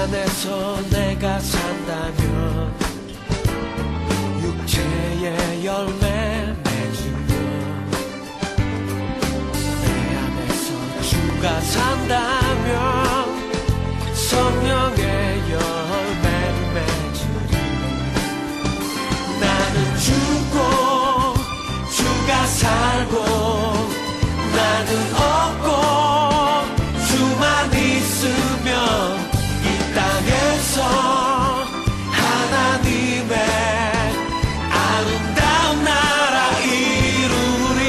안에서 내가 산다면 육체의 열매 맺으며 내 안에서 주가 산다면 성령의 열매를 맺으리. 나는 죽고 주가 살고 나는 없고 주만 있으면 이 땅에서 하나님의 아름다운 나라 이루리.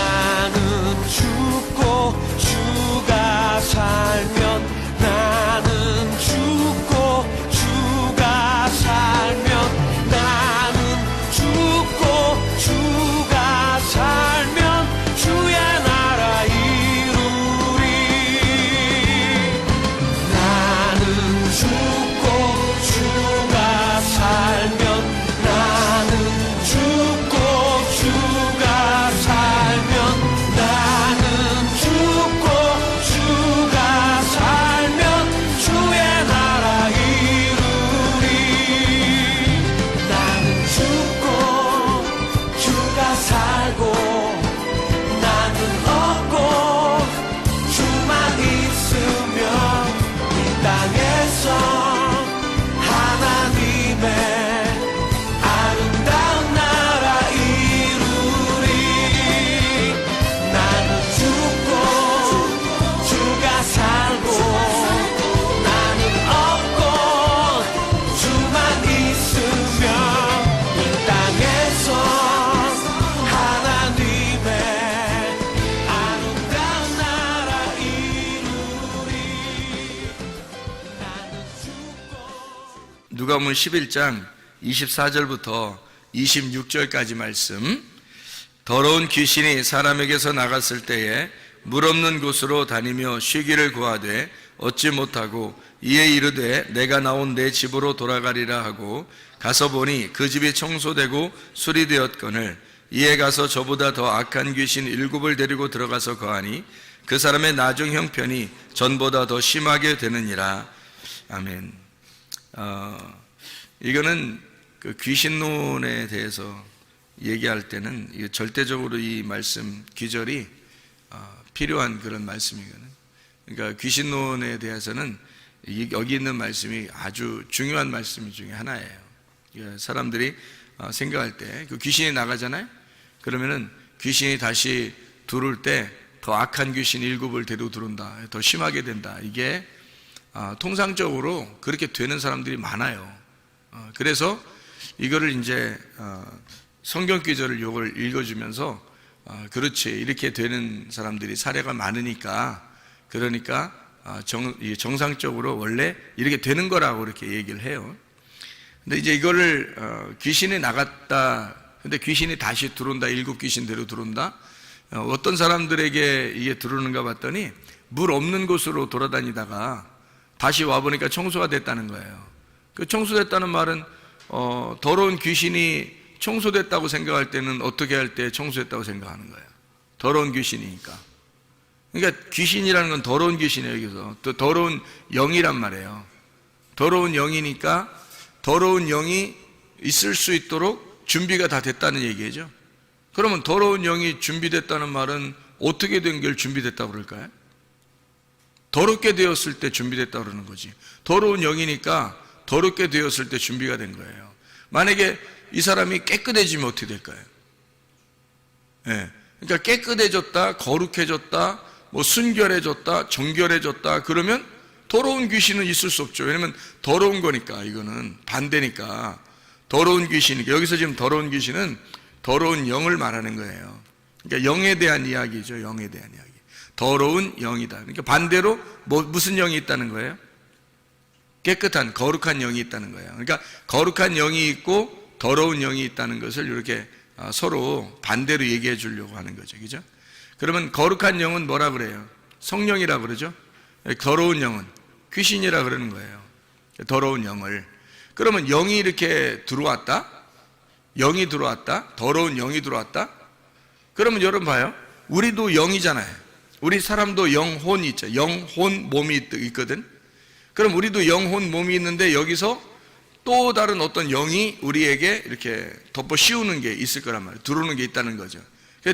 나는 죽고 주가 살면 나는 죽고 주가 살면 나는 죽고 주가 살면 주의 나라 이루리. 나는 죽고 주가 살면 나는 죽고 주가 살면 나는 죽고 주가 살면 주의 나라 이루리. 나는 죽고 주가 살고 나는 없고 주만 있으면 이 땅에서 하나님의 아름다운 나라 이루리. 나는 죽고 주가 살고 나는 없고 주만 있으면 이 땅에서 하나님의 아름다운 나라 이루리. 나는 죽고 누가복음 11장 24절부터 26절까지 말씀. 더러운 귀신이 사람에게서 나갔을 때에 물 없는 곳으로 다니며 쉬기를 구하되 얻지 못하고 이에 이르되 내가 나온 내 집으로 돌아가리라 하고 가서 보니 그 집이 청소되고 수리되었거늘 이에 가서 저보다 더 악한 귀신 7을 데리고 들어가서 거하니 그 사람의 나중 형편이 전보다 더 심하게 되느니라. 아멘. 이거는 그 귀신론에 대해서 얘기할 때는 절대적으로 이 말씀 기절이 필요한 그런 말씀이거든요. 그러니까 귀신론에 대해서는 여기 있는 말씀이 아주 중요한 말씀 중에 하나예요. 사람들이 생각할 때 그 귀신이 나가잖아요. 그러면은 귀신이 다시 들어올 때 더 악한 귀신 7을 데리고 들어온다, 더 심하게 된다. 이게 통상적으로 그렇게 되는 사람들이 많아요. 그래서 이거를 이제 성경 기절을 요걸 읽어주면서 그렇지, 이렇게 되는 사람들이 사례가 많으니까, 그러니까 정상적으로 원래 이렇게 되는 거라고 이렇게 얘기를 해요. 근데 이제 이거를 귀신이 나갔다, 근데 귀신이 다시 들어온다, 7 귀신대로 들어온다. 어떤 사람들에게 이게 들어오는가 봤더니 물 없는 곳으로 돌아다니다가 다시 와보니까 청소가 됐다는 거예요. 그 청소됐다는 말은 더러운 귀신이 청소됐다고 생각할 때는 어떻게 할 때 청소됐다고 생각하는 거예요? 더러운 귀신이니까. 그러니까 귀신이라는 건 더러운 귀신이에요. 여기서 또 더러운 영이란 말이에요. 더러운 영이니까 더러운 영이 있을 수 있도록 준비가 다 됐다는 얘기죠. 그러면 더러운 영이 준비됐다는 말은 어떻게 된 게 준비됐다고 그럴까요? 더럽게 되었을 때 준비됐다고 그러는 거지. 더러운 영이니까 더럽게 되었을 때 준비가 된 거예요. 만약에 이 사람이 깨끗해지면 어떻게 될까요? 그러니까 깨끗해졌다, 거룩해졌다, 뭐 순결해졌다, 정결해졌다, 그러면 더러운 귀신은 있을 수 없죠. 왜냐면 더러운 거니까, 이거는 반대니까. 더러운 귀신이니까. 여기서 지금 더러운 귀신은 더러운 영을 말하는 거예요. 그러니까 영에 대한 이야기죠. 영에 대한 이야기. 더러운 영이다. 그러니까 반대로 무슨 영이 있다는 거예요? 깨끗한, 거룩한 영이 있다는 거예요. 그러니까 거룩한 영이 있고 더러운 영이 있다는 것을 이렇게 서로 반대로 얘기해 주려고 하는 거죠. 그죠? 그러면 거룩한 영은 뭐라 그래요? 성령이라 그러죠? 더러운 영은 귀신이라 그러는 거예요. 더러운 영을. 그러면 영이 이렇게 들어왔다? 영이 들어왔다? 더러운 영이 들어왔다? 그러면 여러분 봐요. 우리도 영이잖아요. 우리 사람도 영혼이 있죠. 영혼 몸이 있거든. 그럼 우리도 영혼 몸이 있는데 여기서 또 다른 어떤 영이 우리에게 이렇게 덮어 씌우는 게 있을 거란 말이에요. 들어오는 게 있다는 거죠.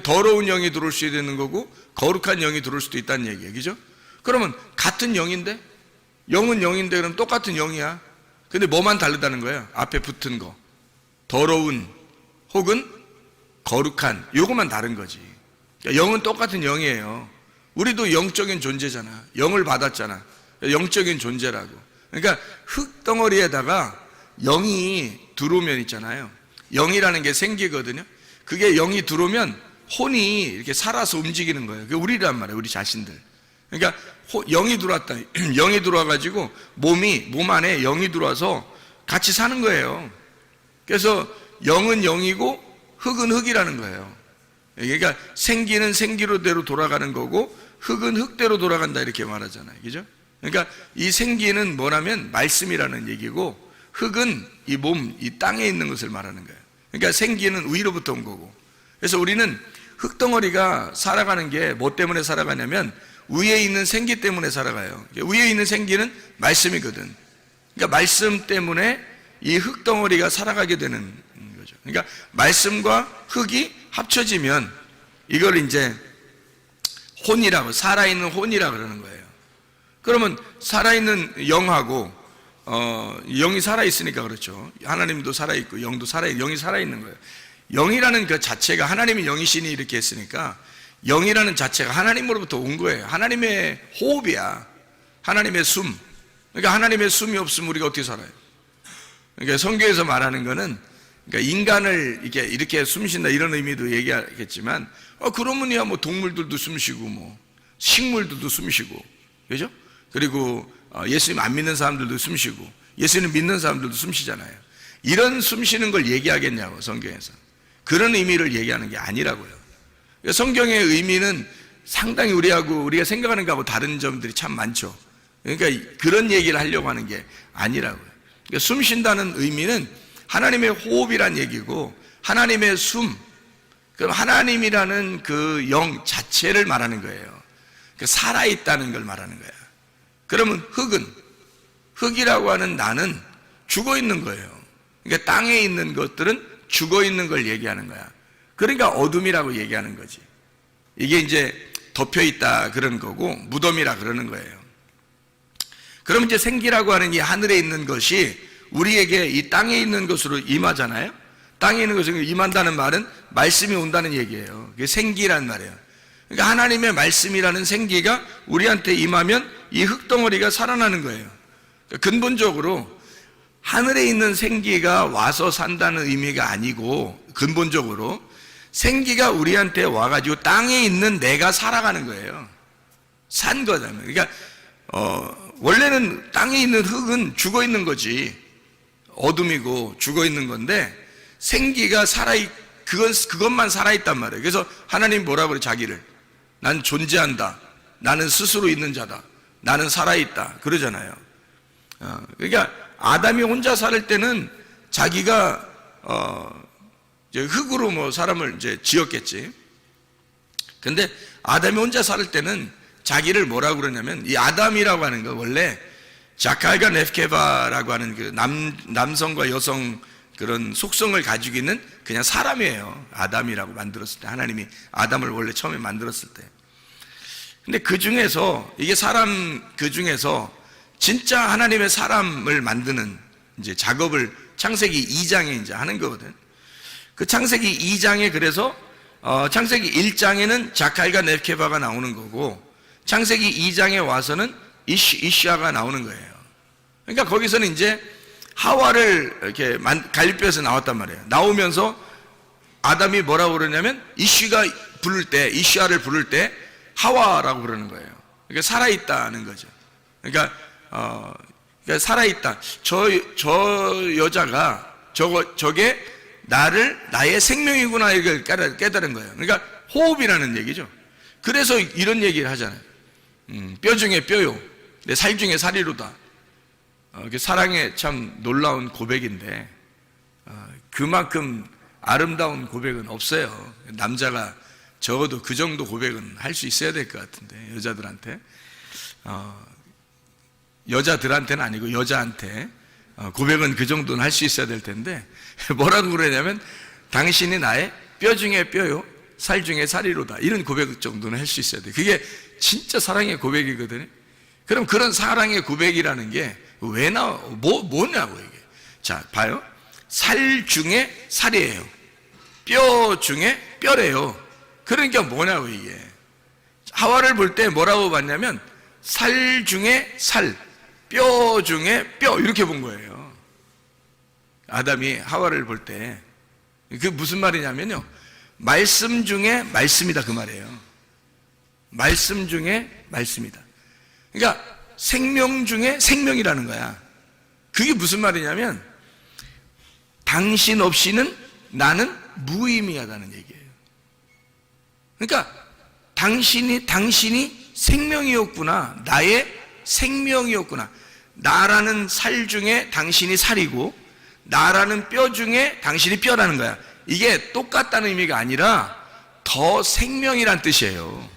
더러운 영이 들어올 수도 있는 거고 거룩한 영이 들어올 수도 있다는 얘기예요. 그죠? 그러면 같은 영인데, 영은 영인데 그럼 똑같은 영이야. 근데 뭐만 다르다는 거예요? 앞에 붙은 거. 더러운 혹은 거룩한, 요것만 다른 거지. 그러니까 영은 똑같은 영이에요. 우리도 영적인 존재잖아. 영을 받았잖아. 영적인 존재라고. 그러니까 흙덩어리에다가 영이 들어오면 있잖아요. 영이라는 게 생기거든요. 그게 영이 들어오면 혼이 이렇게 살아서 움직이는 거예요. 그게 우리란 말이에요. 우리 자신들. 그러니까 영이 들어왔다. 영이 들어와가지고 몸 안에 영이 들어와서 같이 사는 거예요. 그래서 영은 영이고 흙은 흙이라는 거예요. 그러니까 생기는 생기로대로 돌아가는 거고 흙은 흙대로 돌아간다 이렇게 말하잖아요. 그죠? 그러니까 이 생기는 뭐냐면 말씀이라는 얘기고 흙은 이 몸, 이 땅에 있는 것을 말하는 거예요. 그러니까 생기는 위로부터 온 거고. 그래서 우리는 흙덩어리가 살아가는 게 뭐 때문에 살아가냐면 위에 있는 생기 때문에 살아가요. 위에 있는 생기는 말씀이거든. 그러니까 말씀 때문에 이 흙덩어리가 살아가게 되는 거죠. 그러니까 말씀과 흙이 합쳐지면 이걸 이제 혼이라고, 살아있는 혼이라고 그러는 거예요. 그러면 살아있는 영하고 영이 살아있으니까 그렇죠. 하나님도 살아있고 영도 영이 살아있는 거예요. 영이라는 그 자체가 하나님이 영이시니 이렇게 했으니까 영이라는 자체가 하나님으로부터 온 거예요. 하나님의 호흡이야. 하나님의 숨. 그러니까 하나님의 숨이 없으면 우리가 어떻게 살아요? 그러니까 성경에서 말하는 거는 그러니까 인간을 이렇게 숨쉰다 이런 의미도 얘기하겠지만 그러면야 뭐 동물들도 숨쉬고 뭐 식물들도 숨쉬고 그죠? 그리고 예수님 안 믿는 사람들도 숨쉬고 예수님 믿는 사람들도 숨쉬잖아요. 이런 숨쉬는 걸 얘기하겠냐고 성경에서. 그런 의미를 얘기하는 게 아니라고요. 성경의 의미는 상당히 우리가 생각하는 거하고 다른 점들이 참 많죠. 그러니까 그런 얘기를 하려고 하는 게 아니라고요. 그러니까 숨 쉰다는 의미는 하나님의 호흡이란 얘기고 하나님의 숨, 그럼 하나님이라는 그 영 자체를 말하는 거예요. 살아있다는 걸 말하는 거야. 그러면 흙이라고 하는 나는 죽어 있는 거예요. 그러니까 땅에 있는 것들은 죽어 있는 걸 얘기하는 거야. 그러니까 어둠이라고 얘기하는 거지. 이게 이제 덮여 있다 그런 거고 무덤이라 그러는 거예요. 그럼 이제 생기라고 하는 이 하늘에 있는 것이 우리에게 이 땅에 있는 것으로 임하잖아요. 땅에 있는 것으로 임한다는 말은 말씀이 온다는 얘기예요. 그게 생기란 말이에요. 그러니까 하나님의 말씀이라는 생기가 우리한테 임하면 이 흙덩어리가 살아나는 거예요. 그러니까 근본적으로 하늘에 있는 생기가 와서 산다는 의미가 아니고 근본적으로 생기가 우리한테 와가지고 땅에 있는 내가 살아가는 거예요. 산 거잖아요. 그러니까 원래는 땅에 있는 흙은 죽어 있는 거지. 어둠이고 죽어 있는 건데 생기가 그것만 살아있단 말이에요. 그래서 하나님 뭐라고 그래 자기를? 난 존재한다. 나는 스스로 있는 자다. 나는 살아있다. 그러잖아요. 그러니까 아담이 혼자 살 때는 자기가 이제 흙으로 뭐 사람을 이제 지었겠지. 근데 아담이 혼자 살 때는 자기를 뭐라고 그러냐면 이 아담이라고 하는 거 원래 자칼과 네프케바라고 하는 그 남성과 여성 그런 속성을 가지고 있는 그냥 사람이에요. 아담이라고 만들었을 때 하나님이 아담을 원래 처음에 만들었을 때. 근데 그 중에서 이게 사람 그 중에서 진짜 하나님의 사람을 만드는 이제 작업을 창세기 2장에 이제 하는 거거든. 그 창세기 2장에 그래서 창세기 1장에는 자칼과 네프케바가 나오는 거고 창세기 2장에 와서는 이시아가 나오는 거예요. 그러니까 거기서는 이제 하와를 이렇게 갈빗뼈에서 나왔단 말이에요. 나오면서 아담이 뭐라고 그러냐면 이시아를 부를 때 하와라고 그러는 거예요. 그러니까 살아있다는 거죠. 그러니까 살아있다. 저 여자가 저게 나의 생명이구나 이걸 깨달은 거예요. 그러니까 호흡이라는 얘기죠. 그래서 이런 얘기를 하잖아요. 뼈 중에 뼈요, 내 살 중에 살이로다. 사랑의 참 놀라운 고백인데 그만큼 아름다운 고백은 없어요. 남자가 적어도 그 정도 고백은 할 수 있어야 될 것 같은데, 여자들한테, 여자들한테는 아니고 여자한테 고백은 그 정도는 할 수 있어야 될 텐데, 뭐라고 그러냐면 당신이 나의 뼈 중에 뼈요, 살 중에 살이로다. 이런 고백 정도는 할 수 있어야 돼. 그게 진짜 사랑의 고백이거든요. 그럼 그런 사랑의 고백이라는 게 왜 뭐냐고 이게. 자, 봐요. 살 중에 살이에요. 뼈 중에 뼈래요. 그러니까 뭐냐고 이게. 하와를 볼 때 뭐라고 봤냐면 살 중에 살, 뼈 중에 뼈 이렇게 본 거예요. 아담이 하와를 볼 때. 그게 무슨 말이냐면요, 말씀 중에 말씀이다 그 말이에요. 말씀 중에 말씀이다. 그러니까 생명 중에 생명이라는 거야. 그게 무슨 말이냐면 당신 없이는 나는 무의미하다는 얘기예요. 그러니까 당신이 생명이었구나. 나의 생명이었구나. 나라는 살 중에 당신이 살이고 나라는 뼈 중에 당신이 뼈라는 거야. 이게 똑같다는 의미가 아니라 더 생명이란 뜻이에요.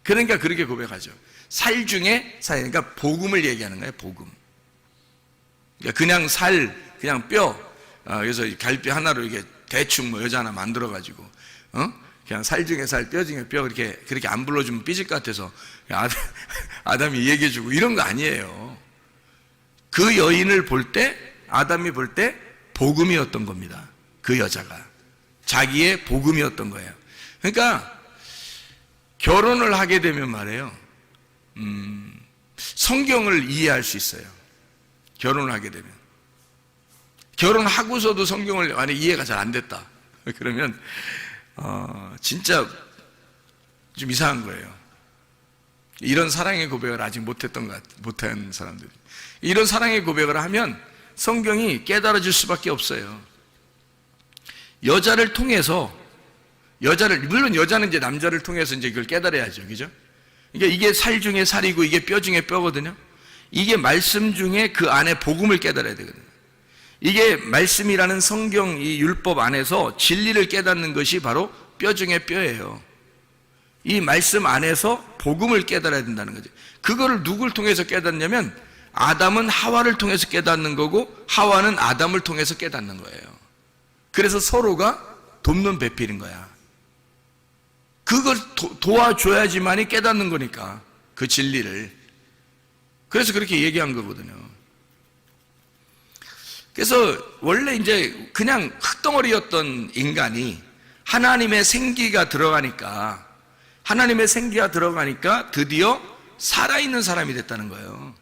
그러니까 그렇게 고백하죠. 살 중에 살, 그러니까 복음을 얘기하는 거예요. 복음. 그러니까 그냥 살, 그냥 뼈. 그래서 갈비 하나로 이게 대충 뭐 여자 하나 만들어 가지고 그냥 살 중에 살, 뼈 중에 뼈 그렇게 안 불러주면 삐질 것 같아서 아담이 얘기해주고 이런 거 아니에요. 그 여인을 볼 때, 아담이 볼 때 복음이었던 겁니다. 그 여자가 자기의 복음이었던 거예요. 그러니까 결혼을 하게 되면 말이에요, 성경을 이해할 수 있어요. 결혼을 하게 되면. 결혼하고서도 성경을 만약 이해가 잘 안 됐다 그러면 진짜 좀 이상한 거예요. 이런 사랑의 고백을 아직 못한 사람들이, 이런 사랑의 고백을 하면 성경이 깨달아질 수밖에 없어요. 여자를 통해서, 물론 여자는 이제 남자를 통해서 이제 그걸 깨달아야죠. 그죠? 그러니까 이게 살 중에 살이고 이게 뼈 중에 뼈거든요. 이게 말씀 중에 그 안에 복음을 깨달아야 되거든요. 이게 말씀이라는 성경, 이 율법 안에서 진리를 깨닫는 것이 바로 뼈 중에 뼈예요. 이 말씀 안에서 복음을 깨달아야 된다는 거죠. 그거를 누굴 통해서 깨닫냐면 아담은 하와를 통해서 깨닫는 거고 하와는 아담을 통해서 깨닫는 거예요. 그래서 서로가 돕는 배필인 거야. 그걸 도와줘야지만이 깨닫는 거니까, 그 진리를. 그래서 그렇게 얘기한 거거든요. 그래서 원래 이제 그냥 흙덩어리였던 인간이 하나님의 생기가 들어가니까 드디어 살아있는 사람이 됐다는 거예요.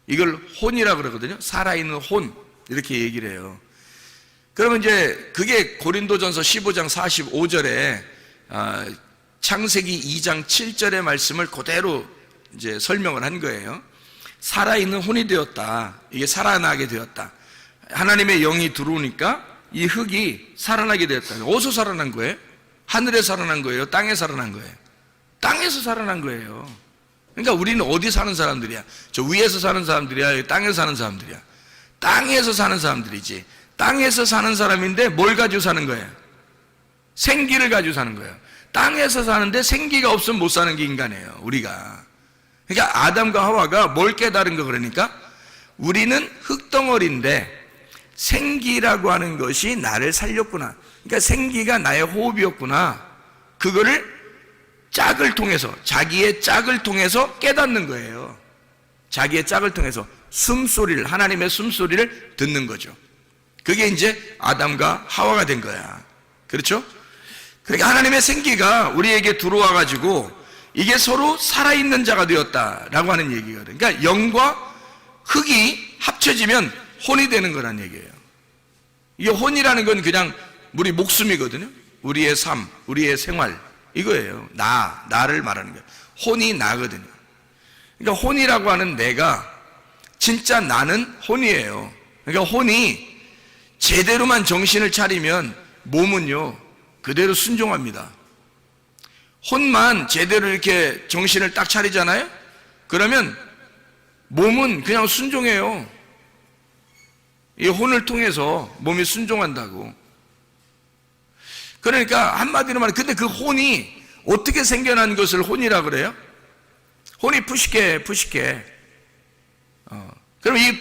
이걸 혼이라고 그러거든요. 살아있는 혼, 이렇게 얘기를 해요. 그러면 이제 그게 고린도전서 15장 45절에 창세기 2장 7절의 말씀을 그대로 이제 설명을 한 거예요. 살아있는 혼이 되었다. 이게 살아나게 되었다. 하나님의 영이 들어오니까 이 흙이 살아나게 되었다. 어디서 살아난 거예요? 하늘에 살아난 거예요? 땅에 살아난 거예요? 땅에서 살아난 거예요. 그러니까 우리는 어디 사는 사람들이야? 저 위에서 사는 사람들이야? 땅에서 사는 사람들이야? 땅에서 사는 사람들이지. 땅에서 사는 사람인데 뭘 가지고 사는 거예요? 생기를 가지고 사는 거예요. 땅에서 사는데 생기가 없으면 못 사는 게 인간이에요, 우리가. 그러니까 아담과 하와가 뭘 깨달은 거, 그러니까 우리는 흙덩어리인데 생기라고 하는 것이 나를 살렸구나. 그러니까 생기가 나의 호흡이었구나. 그거를 짝을 통해서, 자기의 짝을 통해서 깨닫는 거예요. 자기의 짝을 통해서 숨소리를, 하나님의 숨소리를 듣는 거죠. 그게 이제 아담과 하와가 된 거야. 그렇죠? 그러니까 하나님의 생기가 우리에게 들어와 가지고 이게 서로 살아있는 자가 되었다라고 하는 얘기거든요. 그러니까 영과 흙이 합쳐지면 혼이 되는 거란 얘기예요. 이게 혼이라는 건 그냥 우리 목숨이거든요. 우리의 삶, 우리의 생활, 이거예요. 나를 말하는 거예요. 혼이 나거든요. 그러니까 혼이라고 하는 내가, 진짜 나는 혼이에요. 그러니까 혼이 제대로만 정신을 차리면 몸은요 그대로 순종합니다. 혼만 제대로 이렇게 정신을 딱 차리잖아요? 그러면 몸은 그냥 순종해요. 이 혼을 통해서 몸이 순종한다고. 그러니까 한마디로 말해, 근데 그 혼이 어떻게 생겨난 것을 혼이라 그래요? 혼이 푸시케. 그럼 이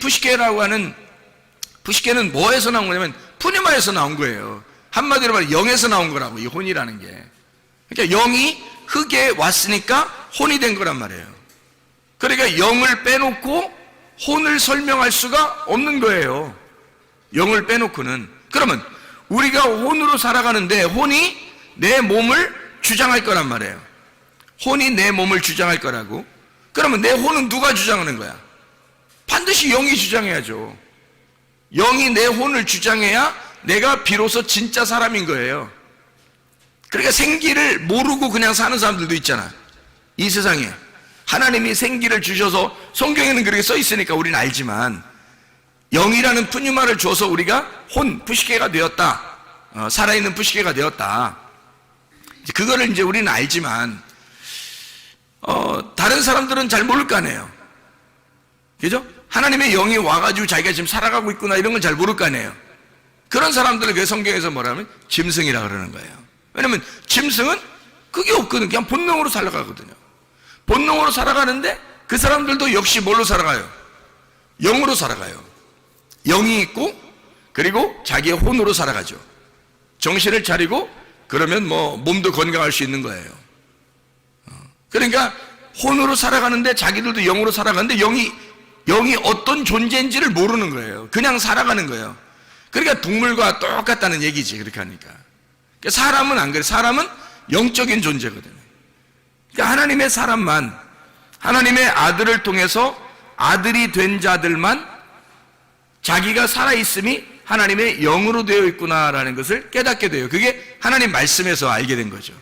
푸시케는 뭐에서 나온 거냐면 푸니마에서 나온 거예요. 한마디로 말해 영에서 나온 거라고, 이 혼이라는 게. 그러니까 영이 흙에 왔으니까 혼이 된 거란 말이에요. 그러니까 영을 빼놓고 혼을 설명할 수가 없는 거예요. 영을 빼놓고는. 그러면 우리가 혼으로 살아가는데 혼이 내 몸을 주장할 거란 말이에요. 혼이 내 몸을 주장할 거라고. 그러면 내 혼은 누가 주장하는 거야? 반드시 영이 주장해야죠. 영이 내 혼을 주장해야 내가 비로소 진짜 사람인 거예요. 그러니까 생기를 모르고 그냥 사는 사람들도 있잖아. 이 세상에 하나님이 생기를 주셔서, 성경에는 그렇게 써 있으니까 우리는 알지만, 영이라는 푸뉴마를 줘서 우리가 푸시케가 되었다, 살아있는 푸시케가 되었다, 그거를 이제 우리는 알지만 다른 사람들은 잘 모를 거 아니에요. 그죠? 하나님의 영이 와가지고 자기가 지금 살아가고 있구나 이런 걸 잘 모를 거 아니에요. 그런 사람들을 그 성경에서 뭐라면 짐승이라 그러는 거예요. 왜냐면 짐승은 그게 없거든. 그냥 본능으로 살아가거든요. 본능으로 살아가는데 그 사람들도 역시 뭘로 살아가요? 영으로 살아가요. 영이 있고 그리고 자기의 혼으로 살아가죠. 정신을 차리고 그러면 뭐 몸도 건강할 수 있는 거예요. 그러니까 혼으로 살아가는데 자기들도 영으로 살아가는데 영이 어떤 존재인지를 모르는 거예요. 그냥 살아가는 거예요. 그러니까 동물과 똑같다는 얘기지, 그렇게 하니까. 그러니까 사람은 안 그래. 사람은 영적인 존재거든요. 그러니까 하나님의 사람만, 하나님의 아들을 통해서 아들이 된 자들만 자기가 살아있음이 하나님의 영으로 되어 있구나라는 것을 깨닫게 돼요. 그게 하나님 말씀에서 알게 된 거죠.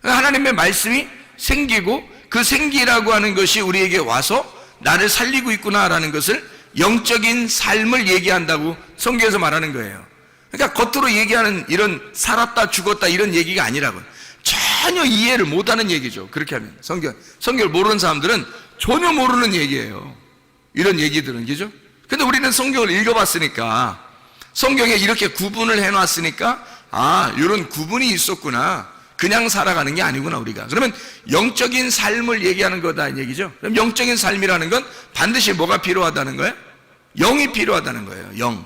하나님의 말씀이 생기고 그 생기라고 하는 것이 우리에게 와서 나를 살리고 있구나라는 것을, 영적인 삶을 얘기한다고 성경에서 말하는 거예요. 그러니까 겉으로 얘기하는 이런 살았다 죽었다 이런 얘기가 아니라고. 전혀 이해를 못하는 얘기죠. 그렇게 하면 성경을 모르는 사람들은 전혀 모르는 얘기예요. 이런 얘기들은, 그죠? 근데 우리는 성경을 읽어봤으니까, 성경에 이렇게 구분을 해놨으니까, 이런 구분이 있었구나, 그냥 살아가는 게 아니구나 우리가. 그러면 영적인 삶을 얘기하는 거다 이 얘기죠. 그럼 영적인 삶이라는 건 반드시 뭐가 필요하다는 거예요? 영이 필요하다는 거예요.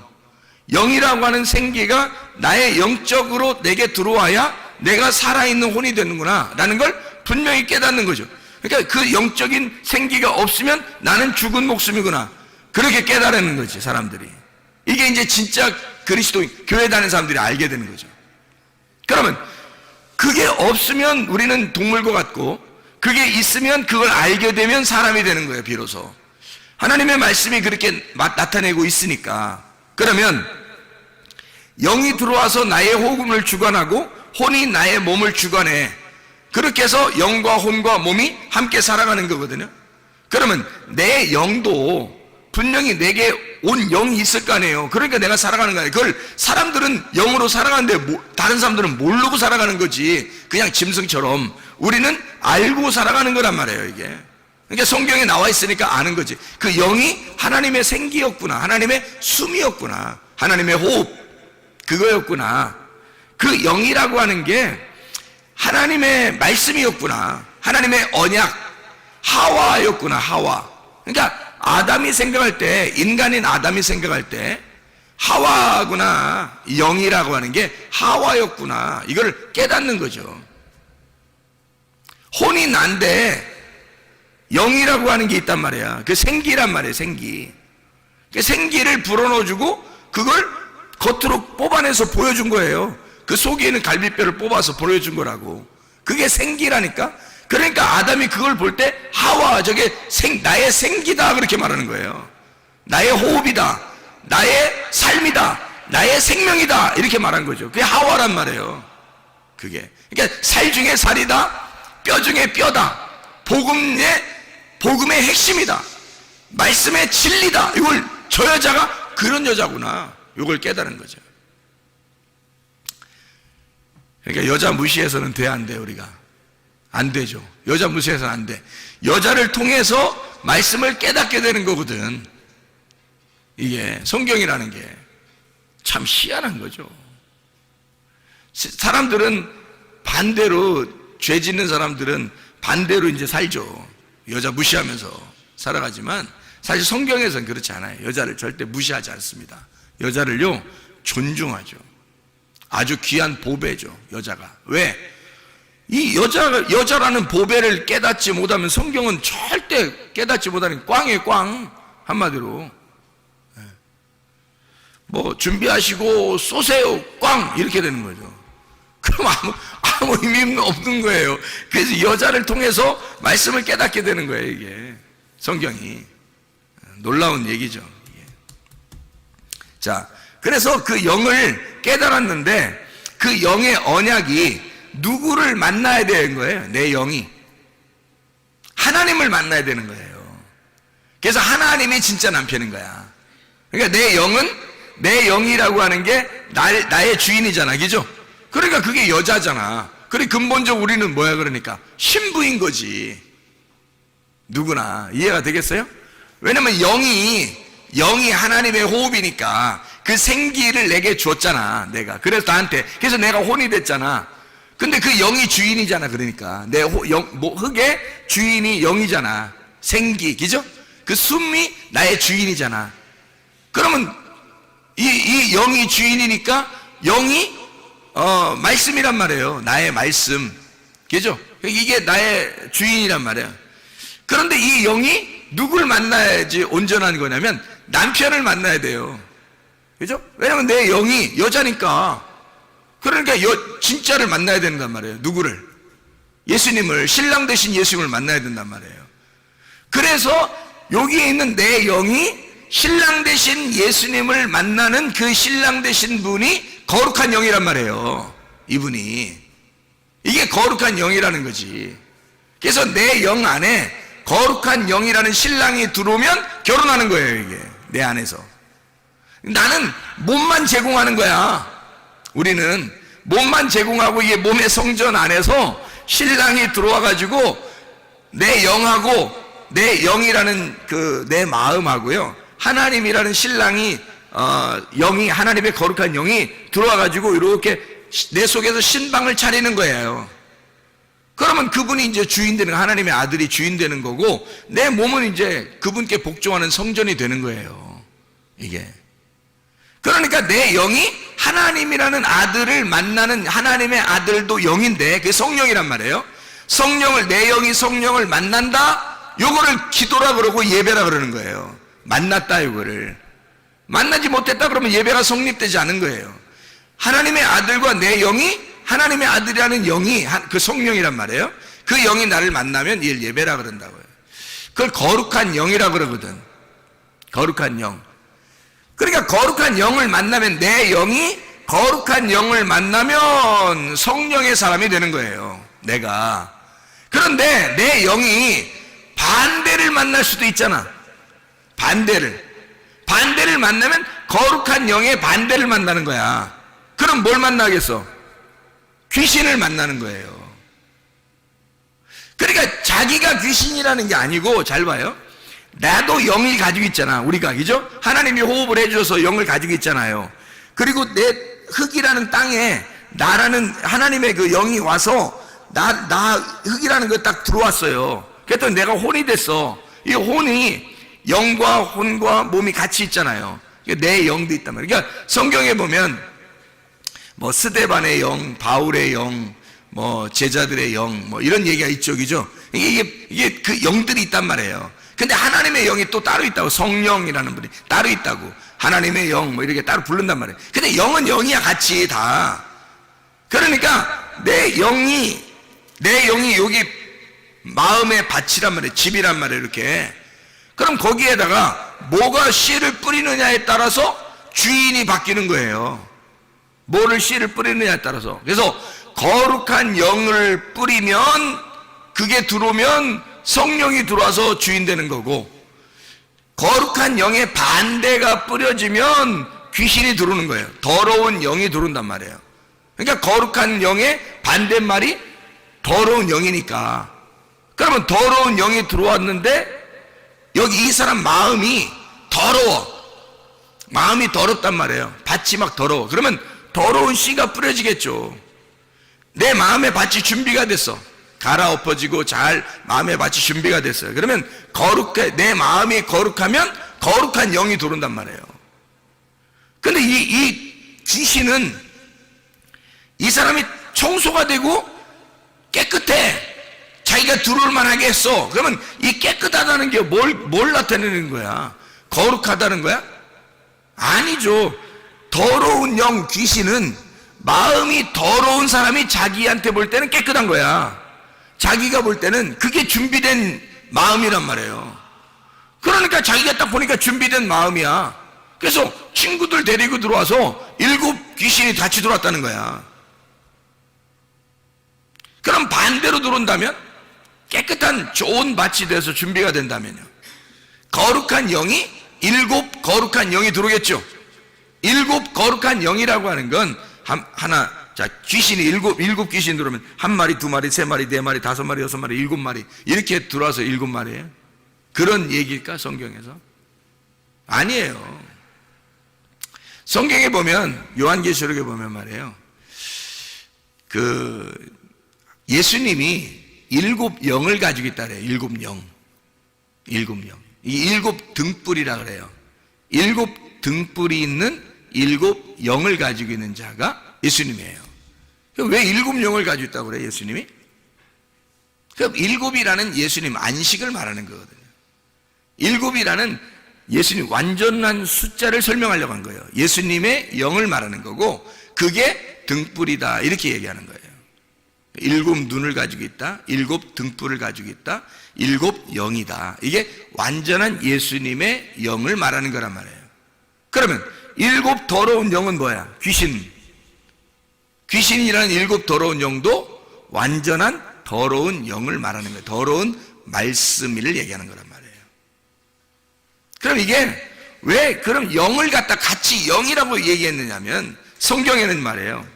영이라고 하는 생기가 나의 영적으로 내게 들어와야 내가 살아있는 혼이 되는구나 라는 걸 분명히 깨닫는 거죠. 그러니까 그 영적인 생기가 없으면 나는 죽은 목숨이구나, 그렇게 깨달는 거지 사람들이. 이게 이제 진짜 그리스도인, 교회 다니는 사람들이 알게 되는 거죠. 그러면 그게 없으면 우리는 동물과 같고, 그게 있으면 그걸 알게 되면 사람이 되는 거예요. 비로소 하나님의 말씀이 그렇게 나타내고 있으니까. 그러면 영이 들어와서 나의 호흡을 주관하고 혼이 나의 몸을 주관해. 그렇게 해서 영과 혼과 몸이 함께 살아가는 거거든요. 그러면 내 영도 분명히 내게 온 영이 있을 거 아니에요. 그러니까 내가 살아가는 거 아니에요. 그걸 사람들은 영으로 살아가는데 다른 사람들은 모르고 살아가는 거지. 그냥 짐승처럼. 우리는 알고 살아가는 거란 말이에요, 이게. 그러니까 성경에 나와 있으니까 아는 거지. 그 영이 하나님의 생기였구나, 하나님의 숨이었구나, 하나님의 호흡, 그거였구나. 그 영이라고 하는 게 하나님의 말씀이었구나, 하나님의 언약, 하와였구나, 하와. 그러니까 아담이 생각할 때, 인간인 아담이 생각할 때 하와구나, 영이라고 하는 게 하와였구나, 이걸 깨닫는 거죠. 혼이 난데 영이라고 하는 게 있단 말이야. 그 생기란 말이에요, 생기. 그 생기를 불어넣어주고 그걸 겉으로 뽑아내서 보여준 거예요. 그 속에 있는 갈비뼈를 뽑아서 보여준 거라고. 그게 생기라니까. 그러니까 아담이 그걸 볼 때 하와, 저게 나의 생기다, 그렇게 말하는 거예요. 나의 호흡이다, 나의 삶이다, 나의 생명이다, 이렇게 말한 거죠. 그게 하와란 말이에요. 그게. 그러니까 살 중에 살이다, 뼈 중에 뼈다, 복음의 핵심이다, 말씀의 진리다. 이걸 저 여자가 그런 여자구나, 이걸 깨달은 거죠. 그러니까 여자 무시해서는 돼, 안 돼, 우리가? 안 되죠. 여자 무시해서는 안 돼. 여자를 통해서 말씀을 깨닫게 되는 거거든. 이게 성경이라는 게 참 희한한 거죠. 사람들은 반대로, 죄 짓는 사람들은 반대로 이제 살죠. 여자 무시하면서 살아가지만 사실 성경에서는 그렇지 않아요. 여자를 절대 무시하지 않습니다. 여자를요, 존중하죠. 아주 귀한 보배죠, 여자가. 왜? 이 여자라는 보배를 깨닫지 못하면 성경은 절대 깨닫지 못하는 꽝이에요, 꽝. 한마디로. 뭐, 준비하시고 쏘세요, 꽝! 이렇게 되는 거죠. 그럼 아무 의미 없는 거예요. 그래서 여자를 통해서 말씀을 깨닫게 되는 거예요, 이게. 성경이. 놀라운 얘기죠. 이게. 자, 그래서 그 영을 깨달았는데 그 영의 언약이 누구를 만나야 되는 거예요? 내 영이. 하나님을 만나야 되는 거예요. 그래서 하나님이 진짜 남편인 거야. 그러니까 내 영이라고 하는 게 나의 주인이잖아, 그죠? 그러니까 그게 여자잖아. 그래, 근본적으로 우리는 뭐야, 그러니까? 신부인 거지. 누구나. 이해가 되겠어요? 왜냐면 영이 하나님의 호흡이니까 그 생기를 내게 줬잖아, 내가. 그래서 나한테. 그래서 내가 혼이 됐잖아. 근데 그 영이 주인이잖아, 그러니까. 흙의 주인이 영이잖아. 생기, 그죠? 그 숨이 나의 주인이잖아. 그러면 이 영이 주인이니까 영이 말씀이란 말이에요. 나의 말씀. 그죠? 이게 나의 주인이란 말이에요. 그런데 이 영이 누굴 만나야지 온전한 거냐면 남편을 만나야 돼요. 그죠? 왜냐면 내 영이 여자니까. 그러니까 진짜를 만나야 된단 말이에요. 누구를? 예수님을, 신랑 되신 예수님을 만나야 된단 말이에요. 그래서 여기에 있는 내 영이 신랑 되신 예수님을 만나는 그 신랑 되신 분이 거룩한 영이란 말이에요. 이분이. 이게 거룩한 영이라는 거지. 그래서 내 영 안에 거룩한 영이라는 신랑이 들어오면 결혼하는 거예요, 이게. 내 안에서. 나는 몸만 제공하는 거야. 우리는 몸만 제공하고 이게 몸의 성전 안에서 신랑이 들어와가지고 내 영하고 내 영이라는 그 내 마음하고요, 하나님이라는 신랑이 영이, 하나님의 거룩한 영이 들어와가지고 이렇게 내 속에서 신방을 차리는 거예요. 그러면 그분이 이제 주인 되는, 하나님의 아들이 주인 되는 거고, 내 몸은 이제 그분께 복종하는 성전이 되는 거예요, 이게. 그러니까 내 영이 하나님이라는 아들을 만나는, 하나님의 아들도 영인데 그게 성령이란 말이에요. 내 영이 성령을 만난다, 요거를 기도라 그러고 예배라 그러는 거예요. 만났다, 이거를. 만나지 못했다 그러면 예배가 성립되지 않은 거예요. 하나님의 아들과 내 영이, 하나님의 아들이라는 영이 그 성령이란 말이에요. 그 영이 나를 만나면 이를 예배라 그런다고요. 그걸 거룩한 영이라 그러거든. 거룩한 영. 그러니까 거룩한 영을 만나면, 내 영이 거룩한 영을 만나면 성령의 사람이 되는 거예요, 내가. 그런데 내 영이 반대를 만날 수도 있잖아. 반대를 만나면 거룩한 영의 반대를 만나는 거야. 그럼 뭘 만나겠어? 귀신을 만나는 거예요. 그러니까 자기가 귀신이라는 게 아니고, 잘 봐요. 나도 영이 가지고 있잖아, 우리가, 그죠? 하나님이 호흡을 해줘서 영을 가지고 있잖아요. 그리고 내 흙이라는 땅에 나라는 하나님의 그 영이 와서 나 흙이라는 거 딱 들어왔어요. 그랬더니 내가 혼이 됐어. 이 혼이, 영과 혼과 몸이 같이 있잖아요. 내 영도 있단 말이에요. 그러니까 성경에 보면 뭐 스데반의 영, 바울의 영, 뭐 제자들의 영, 뭐 이런 얘기가 있죠, 그죠? 이게 그 영들이 있단 말이에요. 근데 하나님의 영이 또 따로 있다고, 성령이라는 분이 따로 있다고, 하나님의 영 뭐 이렇게 따로 부른단 말이에요. 근데 영은 영이야, 같이 다. 그러니까 내 영이 여기 마음의 밭이란 말이에요, 집이란 말이에요, 이렇게. 그럼 거기에다가 뭐가 씨를 뿌리느냐에 따라서 주인이 바뀌는 거예요. 뭐를 씨를 뿌리느냐에 따라서. 그래서 거룩한 영을 뿌리면, 그게 들어오면 성령이 들어와서 주인 되는 거고, 거룩한 영의 반대가 뿌려지면 귀신이 들어오는 거예요. 더러운 영이 들어온단 말이에요. 그러니까 거룩한 영의 반대말이 더러운 영이니까. 그러면 더러운 영이 들어왔는데 여기 이 사람 마음이 더러워. 마음이 더럽단 말이에요. 밭이 막 더러워. 그러면 더러운 씨가 뿌려지겠죠. 내 마음의 밭이 준비가 됐어. 갈아엎어지고 잘 마음의 밭이 준비가 됐어요. 그러면 내 마음이 거룩하면 거룩한 영이 들어온단 말이에요. 근데 이 귀신은 이 사람이 청소가 되고 깨끗해. 자기가 들어올 만하게 했어. 그러면 이 깨끗하다는 게 뭘 나타내는 거야? 거룩하다는 거야? 아니죠. 더러운 영, 귀신은 마음이 더러운 사람이 자기한테 볼 때는 깨끗한 거야. 자기가 볼 때는 그게 준비된 마음이란 말이에요. 그러니까 자기가 딱 보니까 준비된 마음이야. 그래서 친구들 데리고 들어와서 7 귀신이 같이 들어왔다는 거야. 그럼 반대로 들어온다면, 깨끗한 좋은 밭이 돼서 준비가 된다면요, 거룩한 영이 7 거룩한 영이 들어오겠죠. 7 거룩한 영이라고 하는 건 하나, 자, 귀신이 7 귀신 들어오면 1마리, 2마리, 3마리, 4마리, 5마리, 6마리, 7마리 이렇게 들어와서 7마리예요. 그런 얘기일까 성경에서? 아니에요. 성경에 보면, 요한계시록에 보면 말이에요, 예수님이 7 영을 가지고 있다 그래요. 7 영. 이 7 등불이라 그래요. 7 등불이 있는 7 영을 가지고 있는 자가 예수님이에요. 왜 7 영을 가지고 있다고 그래요, 예수님이? 그럼 7이라는 예수님 안식을 말하는 거거든요. 7이라는 예수님 완전한 숫자를 설명하려고 한 거예요. 예수님의 영을 말하는 거고, 그게 등불이다 이렇게 얘기하는 거예요. 7 눈을 가지고 있다, 7 등불을 가지고 있다, 7 영이다. 이게 완전한 예수님의 영을 말하는 거란 말이에요. 그러면 7 더러운 영은 뭐야? 귀신이라는 7 더러운 영도 완전한 더러운 영을 말하는 거예요. 더러운 말씀을 얘기하는 거란 말이에요. 그럼 이게 왜 그럼 영을 갖다 같이 영이라고 얘기했느냐면, 성경에는 말이에요,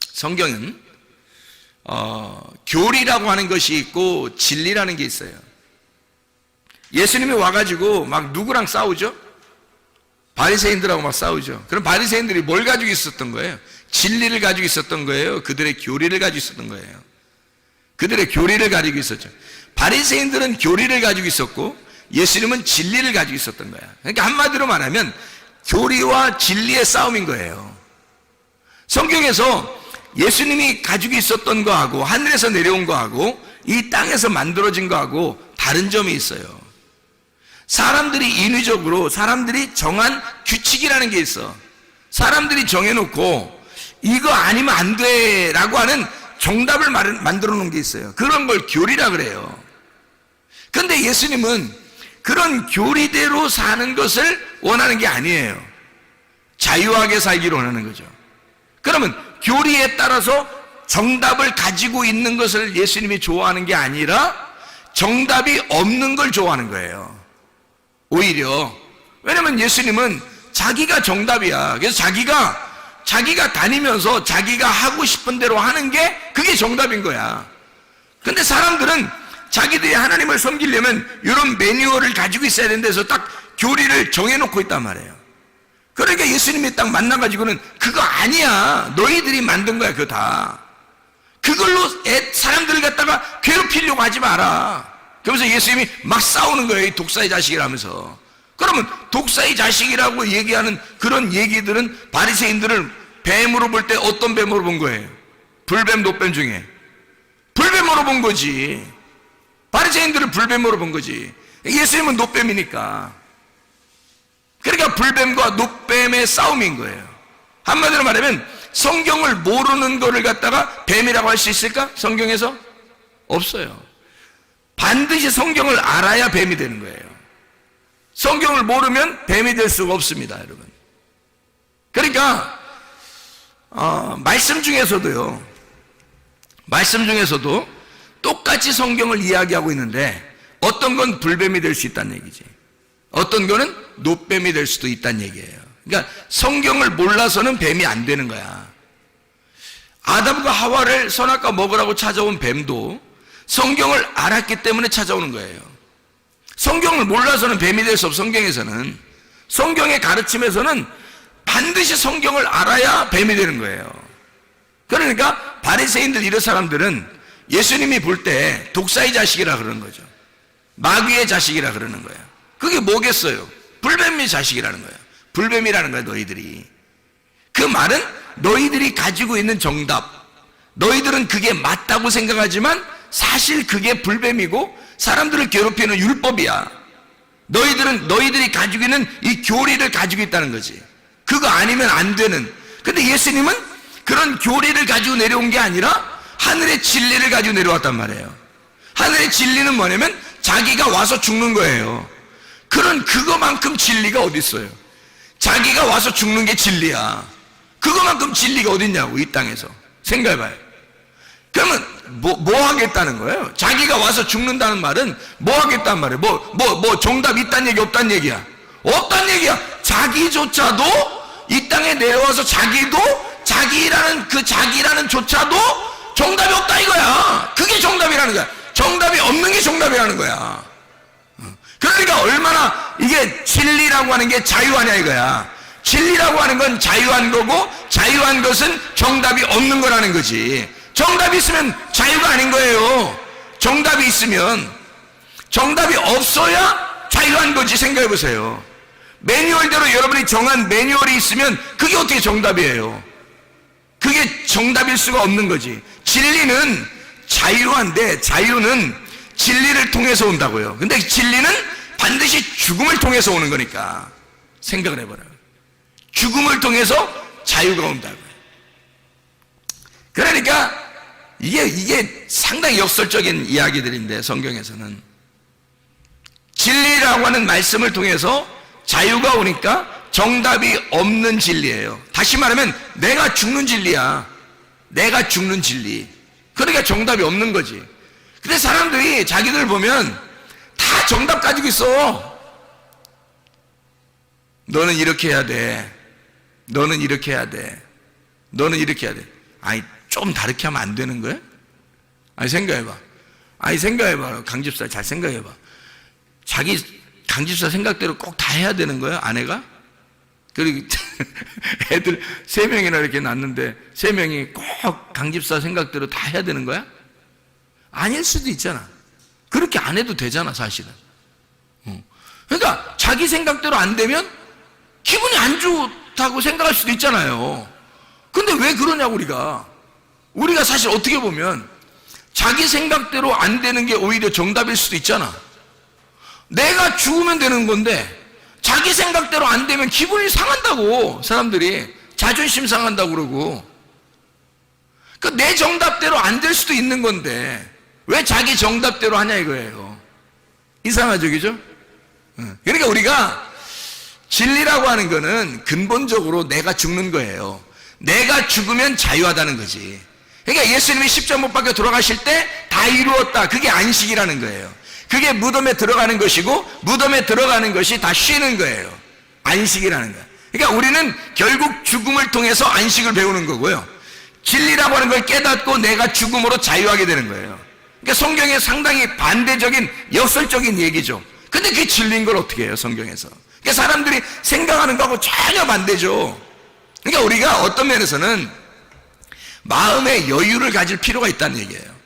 성경은 교리라고 하는 것이 있고 진리라는 게 있어요. 예수님이 와가지고 막 누구랑 싸우죠? 바리새인들하고 막 싸우죠. 그럼 바리새인들이 뭘 가지고 있었던 거예요? 진리를 가지고 있었던 거예요? 그들의 교리를 가지고 있었던 거예요? 그들의 교리를 가지고 있었죠. 바리새인들은 교리를 가지고 있었고 예수님은 진리를 가지고 있었던 거야. 그러니까 한마디로 말하면 교리와 진리의 싸움인 거예요. 성경에서 예수님이 가지고 있었던 거하고 하늘에서 내려온 거하고 이 땅에서 만들어진 거하고 다른 점이 있어요. 사람들이 인위적으로 사람들이 정한 규칙이라는 게 있어. 사람들이 정해놓고 이거 아니면 안 돼라고 하는 정답을 만들어 놓은 게 있어요. 그런 걸 교리라 그래요. 그런데 예수님은 그런 교리대로 사는 것을 원하는 게 아니에요. 자유하게 살기를 원하는 거죠. 그러면 교리에 따라서 정답을 가지고 있는 것을 예수님이 좋아하는 게 아니라 정답이 없는 걸 좋아하는 거예요. 오히려. 왜냐면 예수님은 자기가 정답이야. 그래서 자기가 다니면서 자기가 하고 싶은 대로 하는 게 그게 정답인 거야. 근데 사람들은 자기들이 하나님을 섬기려면 이런 매뉴얼을 가지고 있어야 된다해서 딱 교리를 정해놓고 있단 말이에요. 그러니까 예수님이 딱 만나가지고는 그거 아니야. 너희들이 만든 거야, 그거 다. 그걸로 사람들을 갖다가 괴롭히려고 하지 마라. 그러면서 예수님이 막 싸우는 거예요. 이 독사의 자식이라면서. 그러면 독사의 자식이라고 얘기하는 그런 얘기들은 바리새인들을 뱀으로 볼 때 어떤 뱀으로 본 거예요? 불뱀, 노뱀 중에 불뱀으로 본 거지. 바리새인들을 불뱀으로 본 거지. 예수님은 노뱀이니까. 그러니까 불뱀과 노뱀의 싸움인 거예요. 한마디로 말하면 성경을 모르는 거를 갖다가 뱀이라고 할 수 있을까? 성경에서? 없어요. 반드시 성경을 알아야 뱀이 되는 거예요. 성경을 모르면 뱀이 될 수가 없습니다, 여러분. 그러니까 말씀 중에서도 똑같이 성경을 이야기하고 있는데 어떤 건 불뱀이 될 수 있다는 얘기지. 어떤 거는 노뱀이 될 수도 있다는 얘기예요. 그러니까 성경을 몰라서는 뱀이 안 되는 거야. 아담과 하와를 선악과 먹으라고 찾아온 뱀도 성경을 알았기 때문에 찾아오는 거예요. 성경을 몰라서는 뱀이 될 수 없어. 성경에서는, 성경의 가르침에서는 반드시 성경을 알아야 뱀이 되는 거예요. 그러니까 바리새인들 이런 사람들은 예수님이 볼 때 독사의 자식이라 그러는 거죠. 마귀의 자식이라 그러는 거예요. 그게 뭐겠어요? 불뱀의 자식이라는 거예요. 불뱀이라는 거예요, 너희들이. 그 말은 너희들이 가지고 있는 정답, 너희들은 그게 맞다고 생각하지만 사실 그게 불뱀이고 사람들을 괴롭히는 율법이야. 너희들이 가지고 있는 이 교리를 가지고 있다는 거지. 그거 아니면 안 되는. 근데 예수님은 그런 교리를 가지고 내려온 게 아니라 하늘의 진리를 가지고 내려왔단 말이에요. 하늘의 진리는 뭐냐면 자기가 와서 죽는 거예요. 그거만큼 진리가 어디 있어요? 자기가 와서 죽는 게 진리야. 그거만큼 진리가 어디 있냐고, 이 땅에서. 생각해봐요. 그러면 뭐 하겠다는 거예요? 자기가 와서 죽는다는 말은 뭐 하겠다는 말이에요? 정답 있단 얘기 없단 얘기야? 없단 얘기야. 자기조차도 이 땅에 내려와서 자기라는 조차도 정답이 없다 이거야. 그게 정답이라는 거야. 정답이 없는 게 정답이라는 거야. 그러니까 얼마나 이게 진리라고 하는 게 자유하냐 이거야. 진리라고 하는 건 자유한 거고, 자유한 것은 정답이 없는 거라는 거지. 정답이 있으면 자유가 아닌 거예요. 정답이 있으면, 정답이 없어야 자유한 거지. 생각해 보세요. 매뉴얼대로 여러분이 정한 매뉴얼이 있으면 그게 어떻게 정답이에요? 그게 정답일 수가 없는 거지. 진리는 자유한데, 자유는 진리를 통해서 온다고요. 근데 진리는 반드시 죽음을 통해서 오는 거니까 생각을 해봐라요. 죽음을 통해서 자유가 온다고요. 그러니까 이게 상당히 역설적인 이야기들인데, 성경에서는 진리라고 하는 말씀을 통해서 자유가 오니까 정답이 없는 진리예요. 다시 말하면 내가 죽는 진리야. 내가 죽는 진리. 그러니까 정답이 없는 거지. 근데 사람들이 자기들 보면 다 정답 가지고 있어. 너는 이렇게 해야 돼. 너는 이렇게 해야 돼. 너는 이렇게 해야 돼. 아니, 좀 다르게 하면 안 되는 거야? 아니, 생각해봐. 강집사 잘 생각해봐. 자기 강집사 생각대로 꼭 다 해야 되는 거야, 아내가? 그리고 애들 3명이나 이렇게 낳는데 3명이 꼭 강집사 생각대로 다 해야 되는 거야? 아닐 수도 있잖아. 그렇게 안 해도 되잖아, 사실은. 그러니까 자기 생각대로 안 되면 기분이 안 좋다고 생각할 수도 있잖아요. 근데 왜 그러냐고, 우리가 사실 어떻게 보면 자기 생각대로 안 되는 게 오히려 정답일 수도 있잖아. 내가 죽으면 되는 건데 자기 생각대로 안 되면 기분이 상한다고. 사람들이 자존심 상한다고 그러고. 그러니까 내 정답대로 안 될 수도 있는 건데 왜 자기 정답대로 하냐 이거예요. 이상하죠, 그죠? 그러니까 우리가 진리라고 하는 거는 근본적으로 내가 죽는 거예요. 내가 죽으면 자유하다는 거지. 그러니까 예수님이 십자가 못 박혀 돌아가실 때 다 이루었다. 그게 안식이라는 거예요. 그게 무덤에 들어가는 것이고, 무덤에 들어가는 것이 다 쉬는 거예요. 안식이라는 거예요. 그러니까 우리는 결국 죽음을 통해서 안식을 배우는 거고요. 진리라고 하는 걸 깨닫고 내가 죽음으로 자유하게 되는 거예요. 그러니까 성경에 상당히 반대적인 역설적인 얘기죠. 근데 그게 진리인 걸 어떻게 해요, 성경에서? 그러니까 사람들이 생각하는 거하고 전혀 반대죠. 그러니까 우리가 어떤 면에서는 마음의 여유를 가질 필요가 있다는 얘기예요.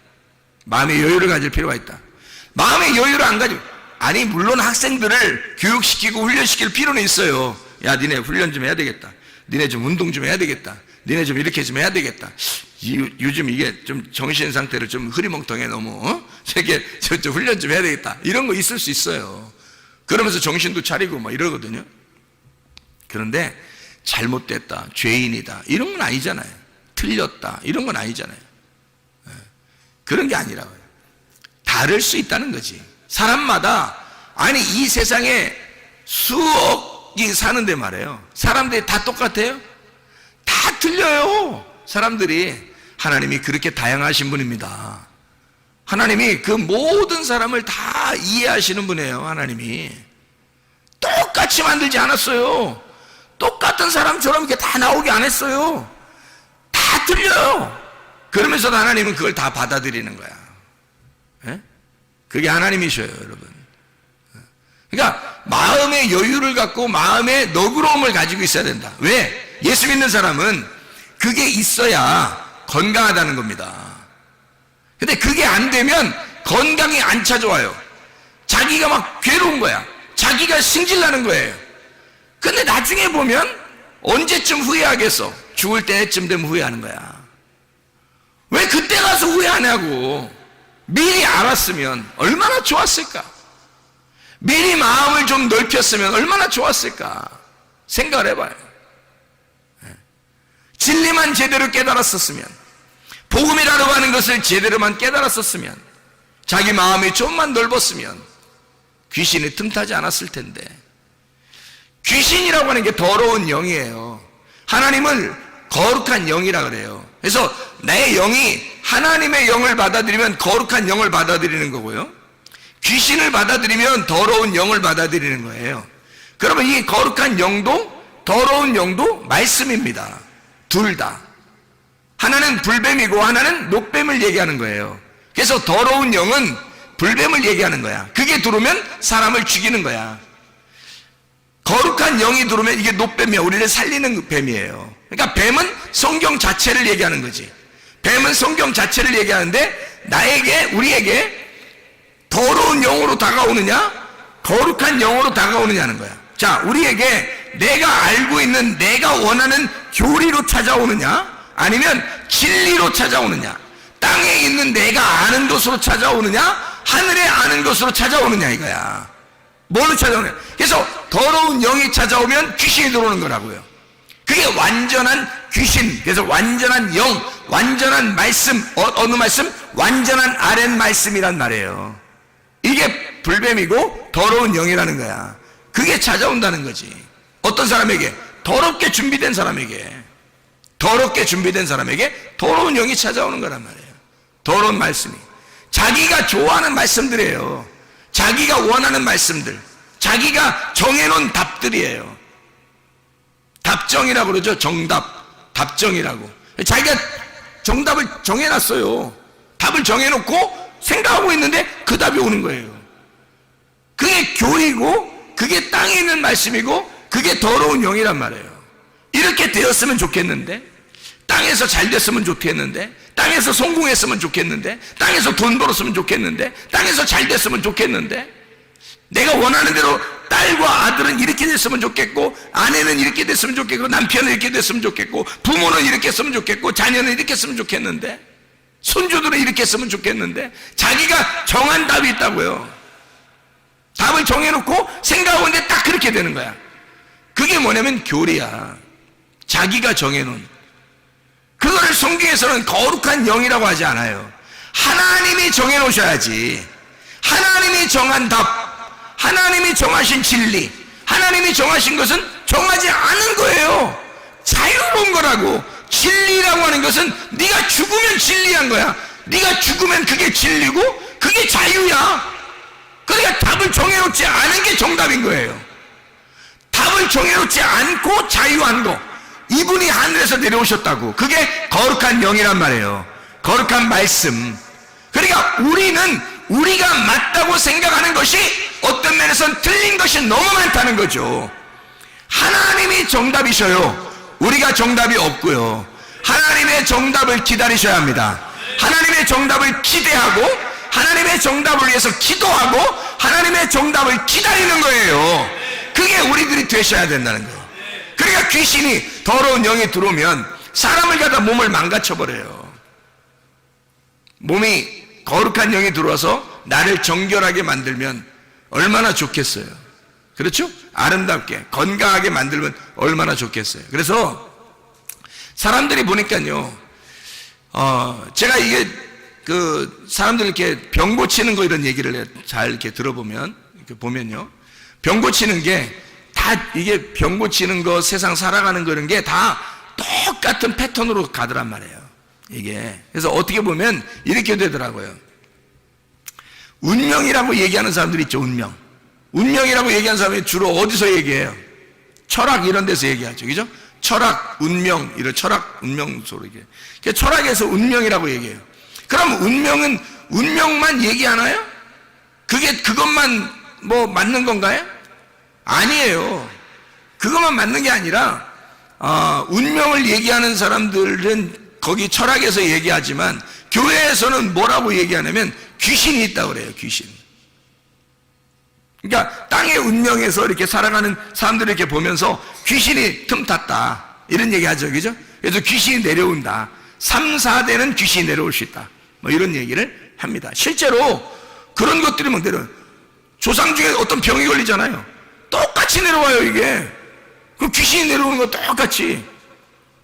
마음의 여유를 가질 필요가 있다. 마음의 여유를 안 가지고, 아니 물론 학생들을 교육시키고 훈련시킬 필요는 있어요. 야, 니네 훈련 좀 해야 되겠다. 니네 좀 운동 좀 해야 되겠다. 니네 좀 이렇게 좀 해야 되겠다. 요즘 이게 좀 정신 상태를 좀 흐리멍텅해 너무. 저게 좀 훈련 좀 해야 되겠다. 이런 거 있을 수 있어요. 그러면서 정신도 차리고 막 이러거든요. 그런데 잘못됐다, 죄인이다, 이런 건 아니잖아요. 틀렸다, 이런 건 아니잖아요. 그런 게 아니라고요. 다를 수 있다는 거지. 사람마다, 아니 이 세상에 수억이 사는데 말이에요. 사람들이 다 똑같아요? 다 틀려요. 사람들이. 하나님이 그렇게 다양하신 분입니다. 하나님이 그 모든 사람을 다 이해하시는 분이에요. 하나님이 똑같이 만들지 않았어요. 똑같은 사람처럼 이렇게 다 나오게 안 했어요. 다 틀려요. 그러면서도 하나님은 그걸 다 받아들이는 거야. 예? 그게 하나님이셔요, 여러분. 그러니까 마음의 여유를 갖고 마음의 너그러움을 가지고 있어야 된다. 왜? 예수 믿는 사람은 그게 있어야 건강하다는 겁니다. 근데 그게 안 되면 건강이 안 찾아와요. 자기가 막 괴로운 거야. 자기가 승질나는 거예요. 근데 나중에 보면 언제쯤 후회하겠어? 죽을 때쯤 되면 후회하는 거야. 왜 그때 가서 후회 안 하고 미리 알았으면 얼마나 좋았을까? 미리 마음을 좀 넓혔으면 얼마나 좋았을까? 생각을 해봐요. 진리만 제대로 깨달았었으면, 복음이라고 하는 것을 제대로만 깨달았었으면, 자기 마음이 좀만 넓었으면 귀신이 틈타지 않았을 텐데. 귀신이라고 하는 게 더러운 영이에요. 하나님을 거룩한 영이라 그래요. 그래서 내 영이 하나님의 영을 받아들이면 거룩한 영을 받아들이는 거고요, 귀신을 받아들이면 더러운 영을 받아들이는 거예요. 그러면 이 거룩한 영도 더러운 영도 말씀입니다. 둘 다. 하나는 불뱀이고 하나는 녹뱀을 얘기하는 거예요. 그래서 더러운 영은 불뱀을 얘기하는 거야. 그게 들어오면 사람을 죽이는 거야. 거룩한 영이 들어오면 이게 녹뱀이야. 우리를 살리는 뱀이에요. 그러니까 뱀은 성경 자체를 얘기하는 거지. 뱀은 성경 자체를 얘기하는데, 나에게, 우리에게 더러운 영으로 다가오느냐, 거룩한 영으로 다가오느냐는 거야. 자, 우리에게 내가 알고 있는, 내가 원하는 교리로 찾아오느냐, 아니면 진리로 찾아오느냐, 땅에 있는 내가 아는 것으로 찾아오느냐, 하늘에 아는 것으로 찾아오느냐, 이거야. 뭘로 찾아오느냐. 그래서 더러운 영이 찾아오면 귀신이 들어오는 거라고요. 그게 완전한 귀신. 그래서 완전한 영, 완전한 말씀. 어느 말씀? 완전한 아랫 말씀이란 말이에요. 이게 불뱀이고 더러운 영이라는 거야. 그게 찾아온다는 거지. 어떤 사람에게? 더럽게 준비된 사람에게. 더럽게 준비된 사람에게 더러운 영이 찾아오는 거란 말이에요. 더러운 말씀이. 자기가 좋아하는 말씀들이에요. 자기가 원하는 말씀들, 자기가 정해놓은 답들이에요. 답정이라고 그러죠. 정답, 답정이라고. 자기가 정답을 정해놨어요. 답을 정해놓고 생각하고 있는데 그 답이 오는 거예요. 그게 교리고, 그게 땅에 있는 말씀이고, 그게 더러운 영이란 말이에요. 이렇게 되었으면 좋겠는데, 땅에서 잘 됐으면 좋겠는데, 땅에서 성공했으면 좋겠는데, 땅에서 돈 벌었으면 좋겠는데, 땅에서 잘 됐으면 좋겠는데, 내가 원하는 대로 딸과 아들은 이렇게 됐으면 좋겠고, 아내는 이렇게 됐으면 좋겠고, 남편은 이렇게 됐으면 좋겠고, 부모는 이렇게 했으면 좋겠고, 자녀는 이렇게 했으면 좋겠는데, 손주들은 이렇게 했으면 좋겠는데, 자기가 정한 답이 있다고요. 답을 정해놓고 생각하고 있는데 딱 그렇게 되는 거야. 그게 뭐냐면 교리야. 자기가 정해놓은. 그거를 성경에서는 거룩한 영이라고 하지 않아요. 하나님이 정해놓으셔야지. 하나님이 정한 답, 하나님이 정하신 진리, 하나님이 정하신 것은 정하지 않은 거예요. 자유로운 거라고. 진리라고 하는 것은 네가 죽으면 진리한 거야. 네가 죽으면 그게 진리고 그게 자유야. 그러니까 답을 정해놓지 않은 게 정답인 거예요. 답을 정해놓지 않고 자유한 거, 이분이 하늘에서 내려오셨다고. 그게 거룩한 영이란 말이에요. 거룩한 말씀. 그러니까 우리는 우리가 맞다고 생각하는 것이 어떤 면에서는 틀린 것이 너무 많다는 거죠. 하나님이 정답이셔요. 우리가 정답이 없고요. 하나님의 정답을 기다리셔야 합니다. 하나님의 정답을 기대하고, 하나님의 정답을 위해서 기도하고, 하나님의 정답을 기다리는 거예요. 그게 우리들이 되셔야 된다는 거예요. 그러니까 귀신이, 더러운 영이 들어오면 사람을 갖다 몸을 망가쳐버려요. 몸이, 거룩한 영이 들어와서 나를 정결하게 만들면 얼마나 좋겠어요. 그렇죠? 아름답게 건강하게 만들면 얼마나 좋겠어요. 그래서 사람들이 보니까요, 제가 이게 사람들 이렇게 병 고치는 거 이런 얘기를 잘 이렇게 들어보면, 이렇게 보면요, 병 고치는 게 다, 이게 병 고치는 거, 세상 살아가는 거 이런 게 다 똑같은 패턴으로 가더란 말이에요. 이게. 그래서 어떻게 보면 이렇게 되더라고요. 운명이라고 얘기하는 사람들이 있죠, 운명. 운명이라고 얘기하는 사람이 주로 어디서 얘기해요? 철학 이런 데서 얘기하죠. 그죠? 철학, 운명, 이런 철학, 운명 소리 얘기해요. 철학에서 운명이라고 얘기해요. 그럼 운명은 운명만 얘기하나요? 그것만 뭐 맞는 건가요? 아니에요. 그것만 맞는 게 아니라 운명을 얘기하는 사람들은 거기 철학에서 얘기하지만 교회에서는 뭐라고 얘기하냐면 귀신이 있다고 그래요. 귀신. 그러니까 땅의 운명에서 이렇게 살아가는 사람들을 이렇게 보면서 귀신이 틈탔다 이런 얘기 하죠. 그죠? 그래서 귀신이 내려온다. 3, 4대는 귀신이 내려올 수 있다. 뭐 이런 얘기를 합니다. 실제로 그런 것들이 뭐 조상 중에 어떤 병이 걸리잖아요. 똑같이 내려와요, 이게. 그 귀신이 내려오는 거 똑같이.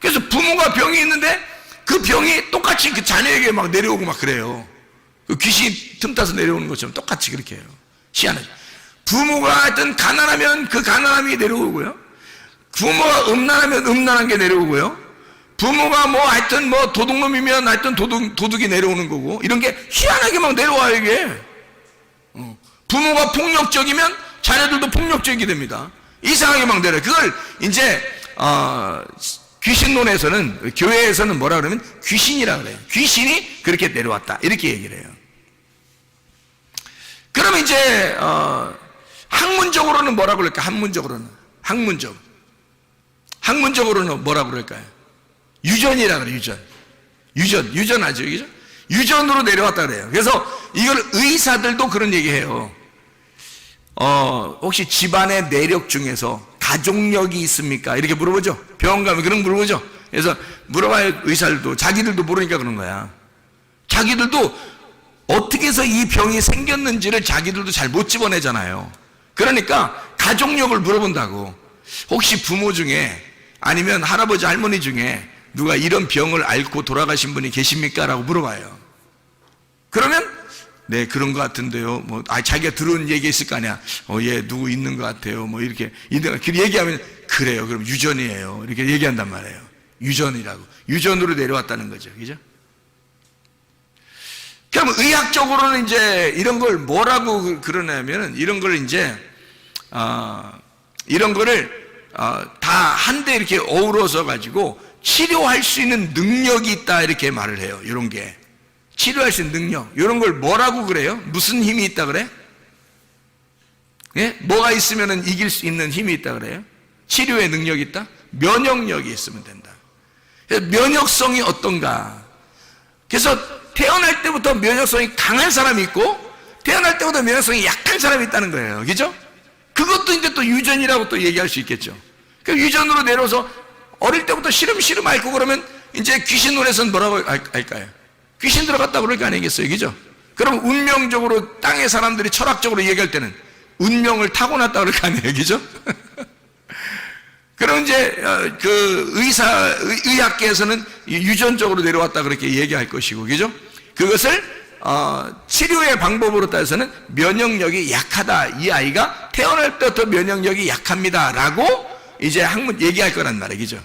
그래서 부모가 병이 있는데 그 병이 똑같이 그 자녀에게 막 내려오고 막 그래요. 그 귀신이 틈타서 내려오는 것처럼 똑같이 그렇게 해요. 희한하죠. 부모가 하여튼 가난하면 그 가난함이 내려오고요. 부모가 음란하면 음란한 게 내려오고요. 부모가 뭐 하여튼 뭐 도둑놈이면 하여튼 도둑이 내려오는 거고, 이런 게 희한하게 막 내려와요, 이게. 부모가 폭력적이면 자녀들도 폭력적이게 됩니다. 이상하게 막 내려요. 그걸 이제 귀신론에서는, 교회에서는 뭐라 그러면 귀신이라 그래요. 귀신이 그렇게 내려왔다 이렇게 얘기를 해요. 그러면 이제 학문적으로는 뭐라고 그럴까? 학문적으로는 뭐라고 그럴까요? 유전이라 그래요. 유전하죠. 그죠? 유전으로 내려왔다 그래요. 그래서 이걸 의사들도 그런 얘기해요. 혹시 집안의 내력 중에서 가족력이 있습니까? 이렇게 물어보죠. 병원 가면 그런 거 물어보죠. 그래서 물어봐요. 의사들도. 자기들도 모르니까 그런 거야. 자기들도 어떻게 해서 이 병이 생겼는지를 자기들도 잘 못 집어내잖아요. 그러니까 가족력을 물어본다고. 혹시 부모 중에 아니면 할아버지 할머니 중에 누가 이런 병을 앓고 돌아가신 분이 계십니까? 라고 물어봐요. 그러면 네, 그런 것 같은데요. 뭐, 자기가 들은 얘기 있을 거 아니야. 예, 누구 있는 것 같아요. 뭐, 이렇게 얘기하면, 그래요. 그럼 유전이에요. 이렇게 얘기한단 말이에요. 유전이라고. 유전으로 내려왔다는 거죠. 그죠? 그럼 의학적으로는 이제 이런 걸 뭐라고 그러냐면은, 이런 걸 이제, 이런 거를, 다 한데 이렇게 어우러서 가지고 치료할 수 있는 능력이 있다. 이렇게 말을 해요. 이런 게. 치료할 수 있는 능력, 이런 걸 뭐라고 그래요? 무슨 힘이 있다 그래? 예? 뭐가 있으면 이길 수 있는 힘이 있다 그래요? 치료의 능력이 있다? 면역력이 있으면 된다. 면역성이 어떤가? 그래서 태어날 때부터 면역성이 강한 사람이 있고 태어날 때부터 면역성이 약한 사람이 있다는 거예요. 그죠? 그것도 이제 또 유전이라고 또 얘기할 수 있겠죠. 그 유전으로 내려서 어릴 때부터 시름 앓고 그러면 이제 귀신론에서는 뭐라고 할까요? 귀신 들어갔다 그럴 거 아니겠어요, 그죠? 그럼 운명적으로 땅의 사람들이 철학적으로 얘기할 때는 운명을 타고났다 그럴 거 아니에요, 그죠? 그럼 이제 그 의학계에서는 유전적으로 내려왔다 그렇게 얘기할 것이고, 그죠? 그것을 치료의 방법으로 따져서는 면역력이 약하다, 이 아이가 태어날 때부터 면역력이 약합니다라고 이제 얘기할 거란 말이에요, 그죠?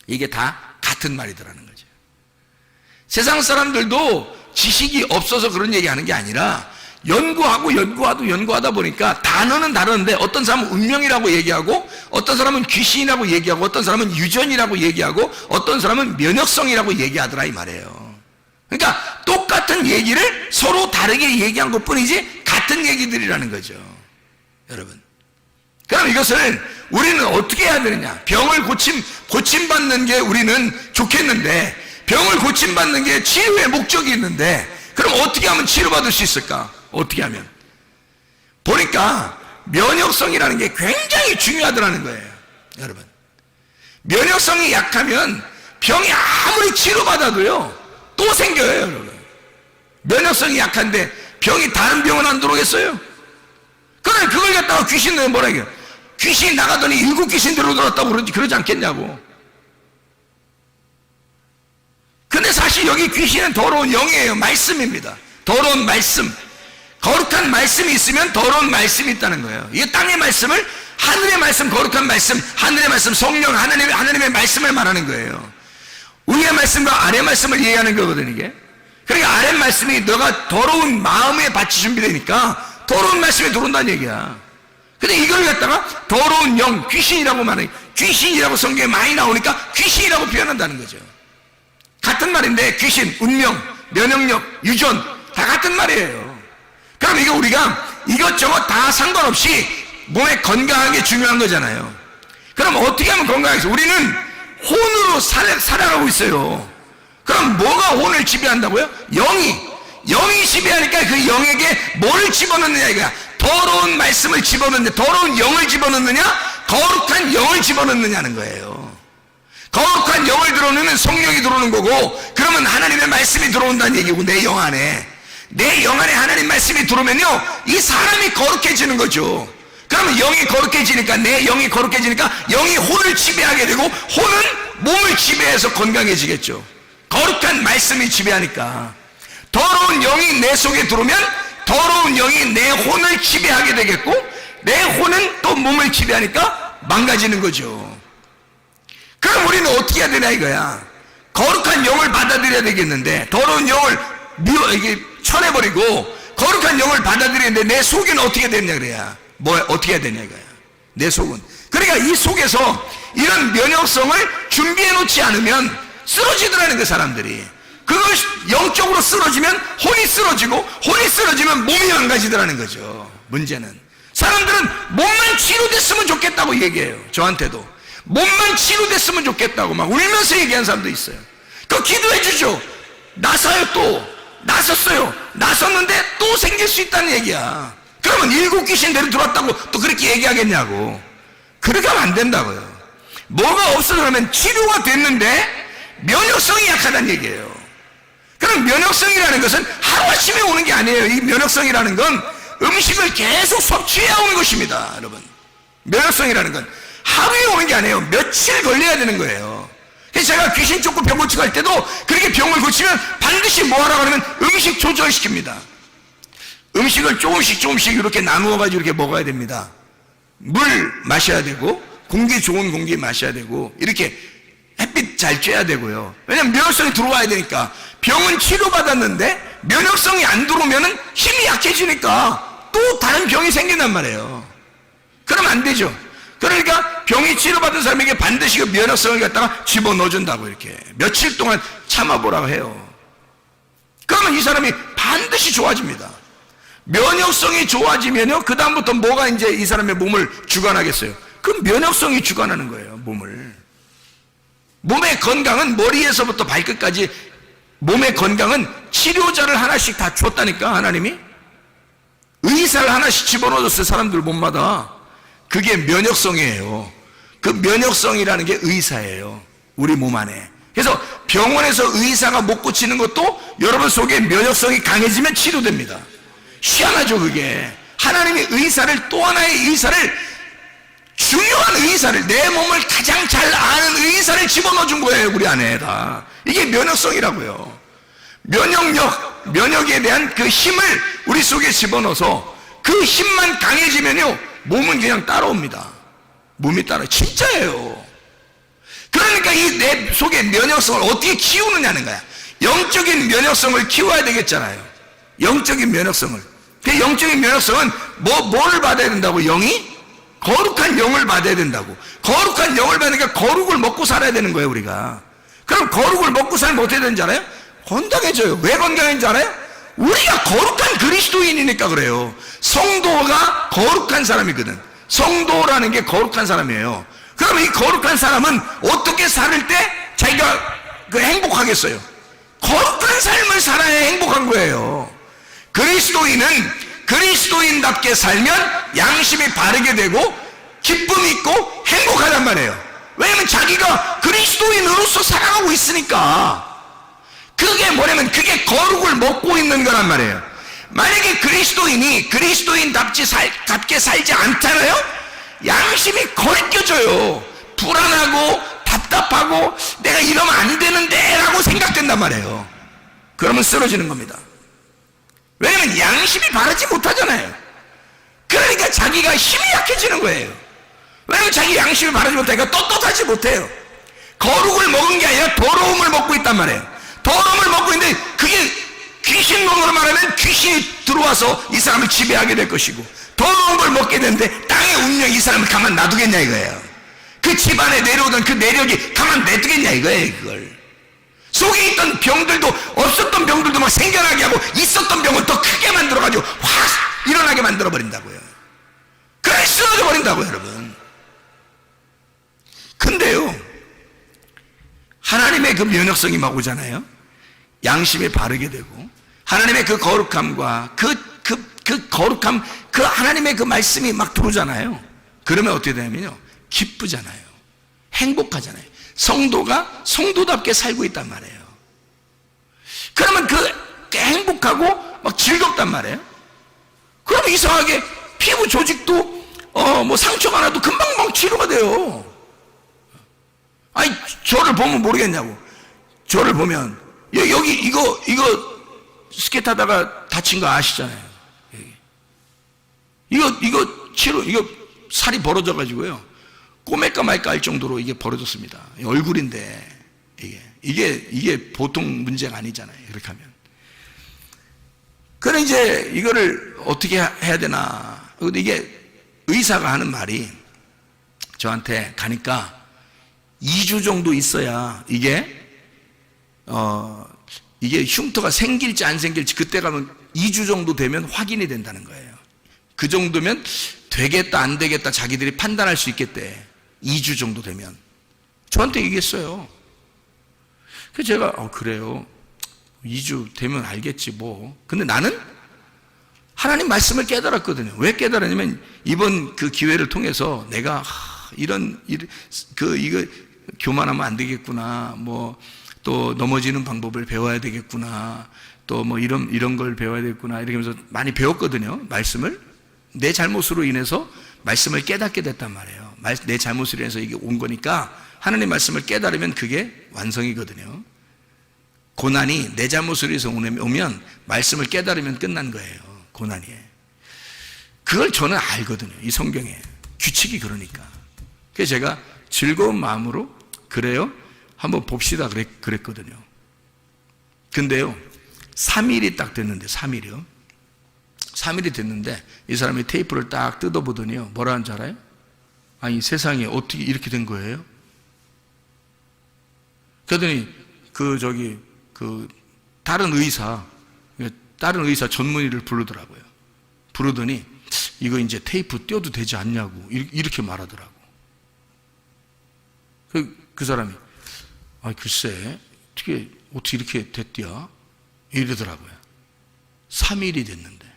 이게 다 같은 말이더라는 거죠. 세상 사람들도 지식이 없어서 그런 얘기하는 게 아니라 연구하다 보니까 단어는 다르는데 어떤 사람은 운명이라고 얘기하고 어떤 사람은 귀신이라고 얘기하고 어떤 사람은 유전이라고 얘기하고 어떤 사람은 면역성이라고 얘기하더라 이 말이에요. 그러니까 똑같은 얘기를 서로 다르게 얘기한 것뿐이지 같은 얘기들이라는 거죠. 여러분, 그럼 이것을 우리는 어떻게 해야 되느냐? 병을 고침받는 게 우리는 좋겠는데 병을 고침받는 게 치료의 목적이 있는데 그럼 어떻게 하면 치료받을 수 있을까? 어떻게 하면? 보니까 면역성이라는 게 굉장히 중요하더라는 거예요. 여러분, 면역성이 약하면 병이 아무리 치료받아도요 또 생겨요. 여러분, 면역성이 약한데 병이 다른 병은 안 들어오겠어요? 그래, 그걸 갖다가 귀신은 뭐라 해요? 귀신이 나가더니 7 귀신 들어들었다고 그러지 않겠냐고. 근데 사실 여기 귀신은 더러운 영이에요. 말씀입니다. 더러운 말씀, 거룩한 말씀이 있으면 더러운 말씀이 있다는 거예요. 이 땅의 말씀을, 하늘의 말씀, 거룩한 말씀, 하늘의 말씀, 성령, 하나님의 말씀을 말하는 거예요. 위의 말씀과 아래 말씀을 이해하는 거거든요, 이게. 그러니까 아래 말씀이 너가 더러운 마음의 밭이 준비되니까 더러운 말씀이 들어온다는 얘기야. 근데 이걸 갖다가 더러운 영, 귀신이라고 말해. 귀신이라고 성경에 많이 나오니까 귀신이라고 표현한다는 거죠. 같은 말인데 귀신, 운명, 면역력, 유전 다 같은 말이에요. 그럼 이거 우리가 이것저것 다 상관없이 몸에 건강한 게 중요한 거잖아요. 그럼 어떻게 하면 건강하겠어요? 우리는 혼으로 살아가고 있어요. 그럼 뭐가 혼을 지배한다고요? 영이 지배하니까 그 영에게 뭘 집어넣느냐 이거야. 더러운 말씀을 집어넣느냐, 더러운 영을 집어넣느냐, 거룩한 영을 집어넣느냐는 거예요. 거룩한 영을 들어오면 성령이 들어오는 거고, 그러면 하나님의 말씀이 들어온다는 얘기고, 내 영 안에 하나님 말씀이 들어오면요, 이 사람이 거룩해지는 거죠. 그러면 영이 거룩해지니까, 내 영이 거룩해지니까 영이 혼을 지배하게 되고, 혼은 몸을 지배해서 건강해지겠죠. 거룩한 말씀이 지배하니까. 더러운 영이 내 속에 들어오면 더러운 영이 내 혼을 지배하게 되겠고, 내 혼은 또 몸을 지배하니까 망가지는 거죠. 그럼 우리는 어떻게 해야 되냐 이거야. 거룩한 영을 받아들여야 되겠는데, 더러운 영을 쳐내버리고 거룩한 영을 받아들이는데 내 속은 어떻게 되냐 그래야. 어떻게 해야 되냐 이거야. 내 속은. 그러니까 이 속에서 이런 면역성을 준비해 놓지 않으면 쓰러지더라는 그 사람들이. 그걸 영적으로 쓰러지면 혼이 쓰러지고, 혼이 쓰러지면 몸이 망가지더라는 거죠. 문제는 사람들은 몸만 치료됐으면 좋겠다고 얘기해요. 저한테도 몸만 치료됐으면 좋겠다고 막 울면서 얘기한 사람도 있어요. 그 기도해 주죠. 나서요. 또 나섰어요. 나섰는데 또 생길 수 있다는 얘기야. 그러면 7 귀신대로 들어왔다고 또 그렇게 얘기하겠냐고. 그렇게 하면 안 된다고요. 뭐가 없어 그러면 치료가 됐는데 면역성이 약하다는 얘기예요. 그럼 면역성이라는 것은 하루아침에 오는 게 아니에요. 이 면역성이라는 건 음식을 계속 섭취해야 오는 것입니다. 여러분, 면역성이라는 건 하루에 오는 게 아니에요. 며칠 걸려야 되는 거예요. 그래서 제가 귀신 쫓고 병 고치고 할 때도 그렇게 병을 고치면 반드시 뭐 하라고 하면 음식 조절시킵니다. 음식을 조금씩 이렇게 나누어 가지고 이렇게 먹어야 됩니다. 물 마셔야 되고, 공기 좋은 공기 마셔야 되고, 이렇게 햇빛 잘 쬐야 되고요. 왜냐면 면역성이 들어와야 되니까. 병은 치료받았는데 면역성이 안 들어오면 힘이 약해지니까 또 다른 병이 생긴단 말이에요. 그러면 안 되죠. 그러니까 병이 치료받은 사람에게 반드시 그 면역성을 갖다가 집어넣어준다고 이렇게 며칠 동안 참아보라고 해요. 그러면 이 사람이 반드시 좋아집니다. 면역성이 좋아지면요, 그 다음부터 뭐가 이제 이 사람의 몸을 주관하겠어요? 그 면역성이 주관하는 거예요. 몸의 건강은 머리에서부터 발끝까지, 몸의 건강은 치료자를 하나씩 다 줬다니까. 하나님이 의사를 하나씩 집어넣어줬어요. 사람들 몸마다. 그게 면역성이에요. 그 면역성이라는 게 의사예요. 우리 몸 안에. 그래서 병원에서 의사가 못 고치는 것도 여러분 속에 면역성이 강해지면 치료됩니다. 희한하죠. 그게 하나님이 의사를, 또 하나의 의사를, 중요한 의사를, 내 몸을 가장 잘 아는 의사를 집어넣어 준 거예요. 우리 안에다. 이게 면역성이라고요. 면역에 대한 그 힘을 우리 속에 집어넣어서 그 힘만 강해지면요, 몸은 그냥 따라옵니다. 몸이 따라. 진짜예요. 그러니까 이 내 속의 면역성을 어떻게 키우느냐는 거야. 영적인 면역성을 키워야 되겠잖아요. 영적인 면역성을. 그 영적인 면역성은 뭘 받아야 된다고? 영이? 거룩한 영을 받아야 된다고. 거룩한 영을 받으니까 거룩을 먹고 살아야 되는 거예요, 우리가. 그럼 거룩을 먹고 살면 어떻게 되는지 알아요? 건강해져요. 왜 건강해진지 알아요? 우리가 거룩한 그리스도인이니까 그래요. 성도가 거룩한 사람이거든. 성도라는 게 거룩한 사람이에요. 그럼 이 거룩한 사람은 어떻게 살 때 자기가 행복하겠어요? 거룩한 삶을 살아야 행복한 거예요. 그리스도인은 그리스도인답게 살면 양심이 바르게 되고 기쁨이 있고 행복하단 말이에요. 왜냐면 자기가 그리스도인으로서 살아가고 있으니까. 그게 뭐냐면 그게 거룩을 먹고 있는 거란 말이에요. 만약에 그리스도인이 그리스도인답게 살지 않잖아요? 양심이 걸껴져요. 불안하고 답답하고 내가 이러면 안 되는데 라고 생각된단 말이에요. 그러면 쓰러지는 겁니다. 왜냐면 양심이 바르지 못하잖아요. 그러니까 자기가 힘이 약해지는 거예요. 왜냐면 자기 양심이 바르지 못하니까 떳떳하지 못해요. 거룩을 먹은 게 아니라 더러움을 먹고 있단 말이에요. 더러움을 먹고 있는데 그게 귀신론으로 말하면 귀신이 들어와서 이 사람을 지배하게 될 것이고, 더러운 걸 먹게 되는데 땅의 운명이 이 사람을 가만 놔두겠냐 이거예요. 그 집안에 내려오던 그 내력이 가만 냅두겠냐 이거예요. 그걸 속에 있던 병들도, 없었던 병들도 막 생겨나게 하고, 있었던 병은 더 크게 만들어가지고 확 일어나게 만들어버린다고요. 그래 쓰러져 버린다고요, 여러분. 근데요, 하나님의 그 면역성이 막 오잖아요. 양심이 바르게 되고, 하나님의 그 거룩함과 그 거룩함, 그 하나님의 그 말씀이 막 들어오잖아요. 그러면 어떻게 되냐면요, 기쁘잖아요. 행복하잖아요. 성도가 성도답게 살고 있단 말이에요. 그러면 그 행복하고 막 즐겁단 말이에요. 그럼 이상하게 피부 조직도 뭐 상처가 나도 금방 막 치료가 돼요. 아니, 저를 보면 모르겠냐고. 저를 보면 여기 이거 스케이트 하다가 다친 거 아시잖아요. 이거 살이 벌어져 가지고요, 꼬맬까 말까 할 정도로 이게 벌어졌습니다. 얼굴인데 이게 보통 문제가 아니잖아요. 이렇게 하면. 그래 이제 이거를 어떻게 해야 되나. 근데 이게 의사가 하는 말이, 저한테 가니까 2주 정도 있어야 이게 흉터가 생길지 안 생길지, 그때 가면 2주 정도 되면 확인이 된다는 거예요. 그 정도면 되겠다 안 되겠다 자기들이 판단할 수 있겠대. 2주 정도 되면. 저한테 얘기했어요. 그래서 제가 그래요, 2주 되면 알겠지 뭐. 근데 나는 하나님 말씀을 깨달았거든요. 왜 깨달았냐면, 이번 그 기회를 통해서 내가 이거 교만하면 안 되겠구나, 뭐 또 넘어지는 방법을 배워야 되겠구나, 또 뭐 이런 걸 배워야 되겠구나, 이렇게 하면서 많이 배웠거든요. 말씀을. 내 잘못으로 인해서 말씀을 깨닫게 됐단 말이에요. 내 잘못으로 인해서 이게 온 거니까, 하나님 말씀을 깨달으면 그게 완성이거든요. 고난이 내 잘못으로 인해서 오면 말씀을 깨달으면 끝난 거예요. 고난이. 그걸 저는 알거든요. 이 성경에 규칙이 그러니까. 그래서 제가 즐거운 마음으로 그래요, 한번 봅시다 그랬거든요. 근데요, 3일이 딱 됐는데, 3일이 됐는데 이 사람이 테이프를 딱 뜯어보더니요, 뭐라 하는지 알아요? 아니, 세상에 어떻게 이렇게 된 거예요? 그러더니 다른 의사 전문의를 부르더라고요. 부르더니 이거 이제 테이프 떼어도 되지 않냐고 이렇게 말하더라고. 그 사람이 글쎄 어떻게 이렇게 됐디야? 이러더라고요. 3일이 됐는데.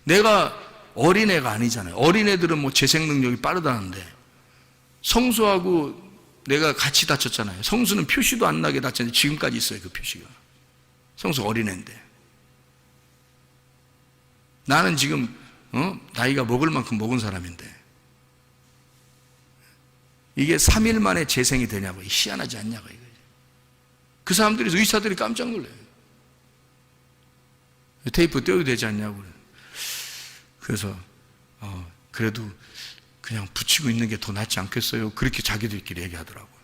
내가 어린애가 아니잖아요. 어린애들은 뭐 재생 능력이 빠르다는데, 성수하고 내가 같이 다쳤잖아요. 성수는 표시도 안 나게 다쳤는데 지금까지 있어요, 그 표시가. 성수 어린애인데. 나는 지금 나이가 먹을 만큼 먹은 사람인데 이게 3일 만에 재생이 되냐고, 희한하지 않냐고 이거죠. 그 사람들이, 의사들이 깜짝 놀라요. 테이프 떼어도 되지 않냐고. 그래서 그래도 그냥 붙이고 있는 게 더 낫지 않겠어요? 그렇게 자기들끼리 얘기하더라고요.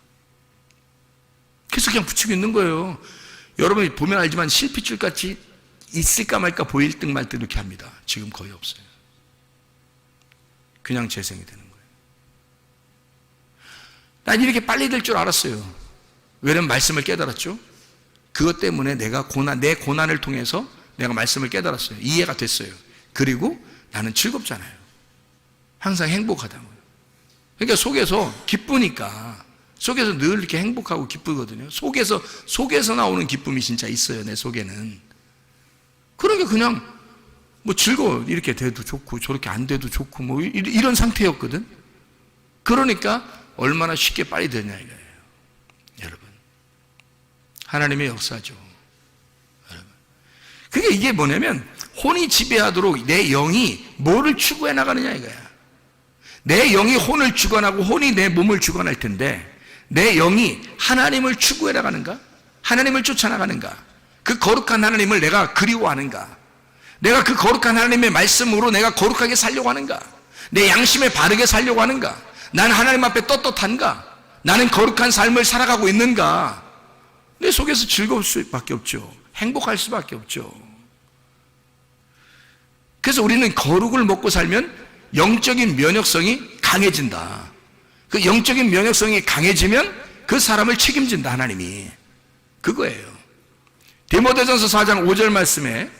그래서 그냥 붙이고 있는 거예요. 여러분이 보면 알지만 실핏줄 같이 있을까 말까, 보일 듯 말 듯 이렇게 합니다. 지금 거의 없어요. 그냥 재생이 되는 거예요. 난 이렇게 빨리 될 줄 알았어요. 왜냐면 말씀을 깨달았죠. 그것 때문에 내 고난을 통해서 내가 말씀을 깨달았어요. 이해가 됐어요. 그리고 나는 즐겁잖아요. 항상 행복하다고요. 그러니까 속에서 기쁘니까, 속에서 늘 이렇게 행복하고 기쁘거든요. 속에서 나오는 기쁨이 진짜 있어요, 내 속에는. 그러니까 그냥 뭐 즐거워. 이렇게 돼도 좋고 저렇게 안 돼도 좋고 뭐 이런 상태였거든. 그러니까 얼마나 쉽게 빨리 되냐 이거예요. 여러분, 하나님의 역사죠. 여러분, 그게 이게 뭐냐면, 혼이 지배하도록 내 영이 뭐를 추구해 나가느냐 이거야. 내 영이 혼을 주관하고 혼이 내 몸을 주관할 텐데, 내 영이 하나님을 추구해 나가는가? 하나님을 쫓아나가는가? 그 거룩한 하나님을 내가 그리워하는가? 내가 그 거룩한 하나님의 말씀으로 내가 거룩하게 살려고 하는가? 내 양심에 바르게 살려고 하는가? 나는 하나님 앞에 떳떳한가? 나는 거룩한 삶을 살아가고 있는가? 내 속에서 즐거울 수밖에 없죠. 행복할 수밖에 없죠. 그래서 우리는 거룩을 먹고 살면 영적인 면역성이 강해진다. 그 영적인 면역성이 강해지면 그 사람을 책임진다, 하나님이. 그거예요. 디모데전서 4장 5절 말씀에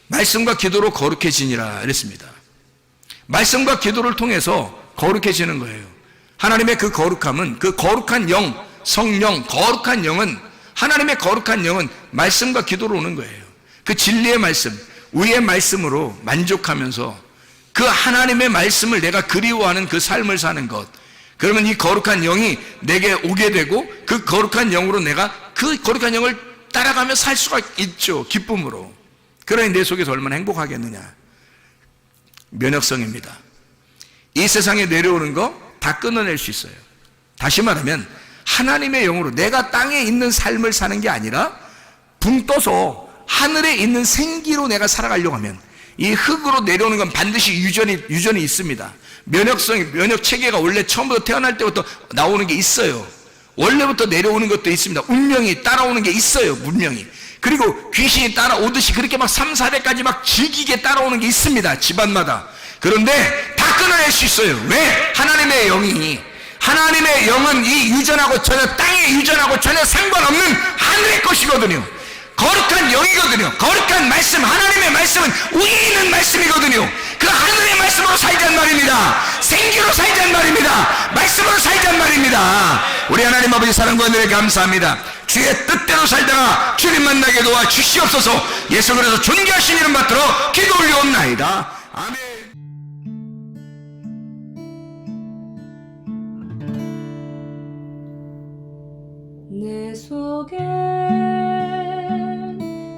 말씀과 기도로 거룩해지니라 이랬습니다. 말씀과 기도를 통해서 거룩해지는 거예요. 하나님의 그 거룩함은, 그 거룩한 영, 성령, 거룩한 영은, 하나님의 거룩한 영은 말씀과 기도로 오는 거예요. 그 진리의 말씀, 의의 말씀으로 만족하면서 그 하나님의 말씀을 내가 그리워하는 그 삶을 사는 것, 그러면 이 거룩한 영이 내게 오게 되고 그 거룩한 영으로 내가 그 거룩한 영을 따라가며 살 수가 있죠. 기쁨으로. 그러니 내 속에서 얼마나 행복하겠느냐. 면역성입니다. 이 세상에 내려오는 거 다 끊어낼 수 있어요. 다시 말하면 하나님의 영으로 내가 땅에 있는 삶을 사는 게 아니라 붕 떠서 하늘에 있는 생기로 내가 살아가려고 하면 이 흙으로 내려오는 건 반드시 유전이 있습니다. 면역성이, 면역 체계가 원래 처음부터 태어날 때부터 나오는 게 있어요. 원래부터 내려오는 것도 있습니다. 운명이 따라오는 게 있어요. 운명이. 그리고 귀신이 따라오듯이 그렇게 막 3, 4대까지 막 질기게 따라오는 게 있습니다. 집안마다. 그런데 다 끊어낼 수 있어요. 왜? 하나님의 영이, 하나님의 영은 이 유전하고 전혀, 땅의 유전하고 전혀 상관없는 하늘의 것이거든요. 거룩한 영이거든요. 거룩한 말씀, 하나님의 말씀은 위에 있는 말씀이거든요. 그 하늘의 말씀으로 살자는 말입니다. 생기로 살자는 말입니다. 말씀으로 살자는 말입니다. 우리 하나님 아버지 사랑과 은혜에 감사합니다. 주의 뜻대로 살다가 주님 만나게 도와 주시옵소서. 예수 그리스도 존귀하신 이름 받들어 기도 올려옵나이다. 아멘. 내 속에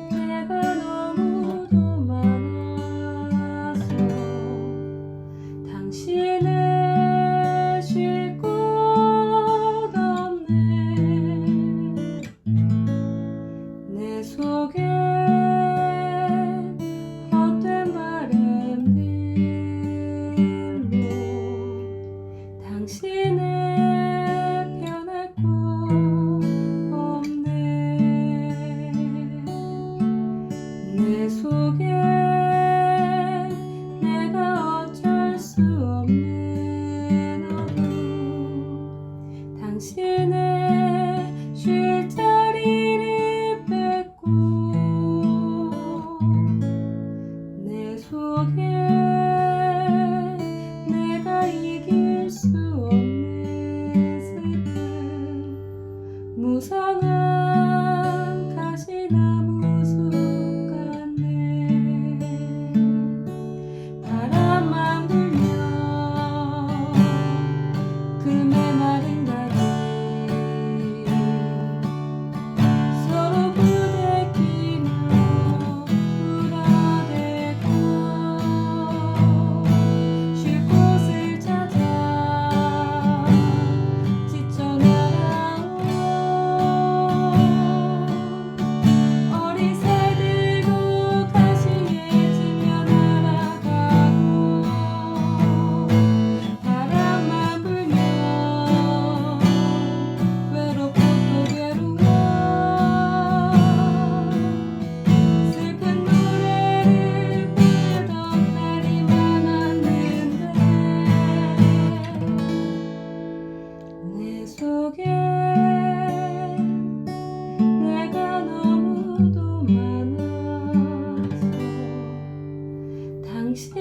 내가 너무도 많아서 당신을 쉴 곳 없네. 내 속에 헛된 바램들로 당신을 변할 곳 내 속에 내가 어쩔 수 없는 어둠 당신의 쉴 자리를 뺏고 내 속에 내가 이길 수 없는 슬픔 무성한 가시나무 바람만 불면 그 메마른 다리 서로 부대끼며 울어대고 쉴 곳을 찾아 지쳐 날아온 어린 새들도 가시에 지며 날아가고 바람만 불면 외롭고 또 괴로워 슬픈 노래를 부르던 날이 많았는데 내 속에 내가 너무도 많아서 당신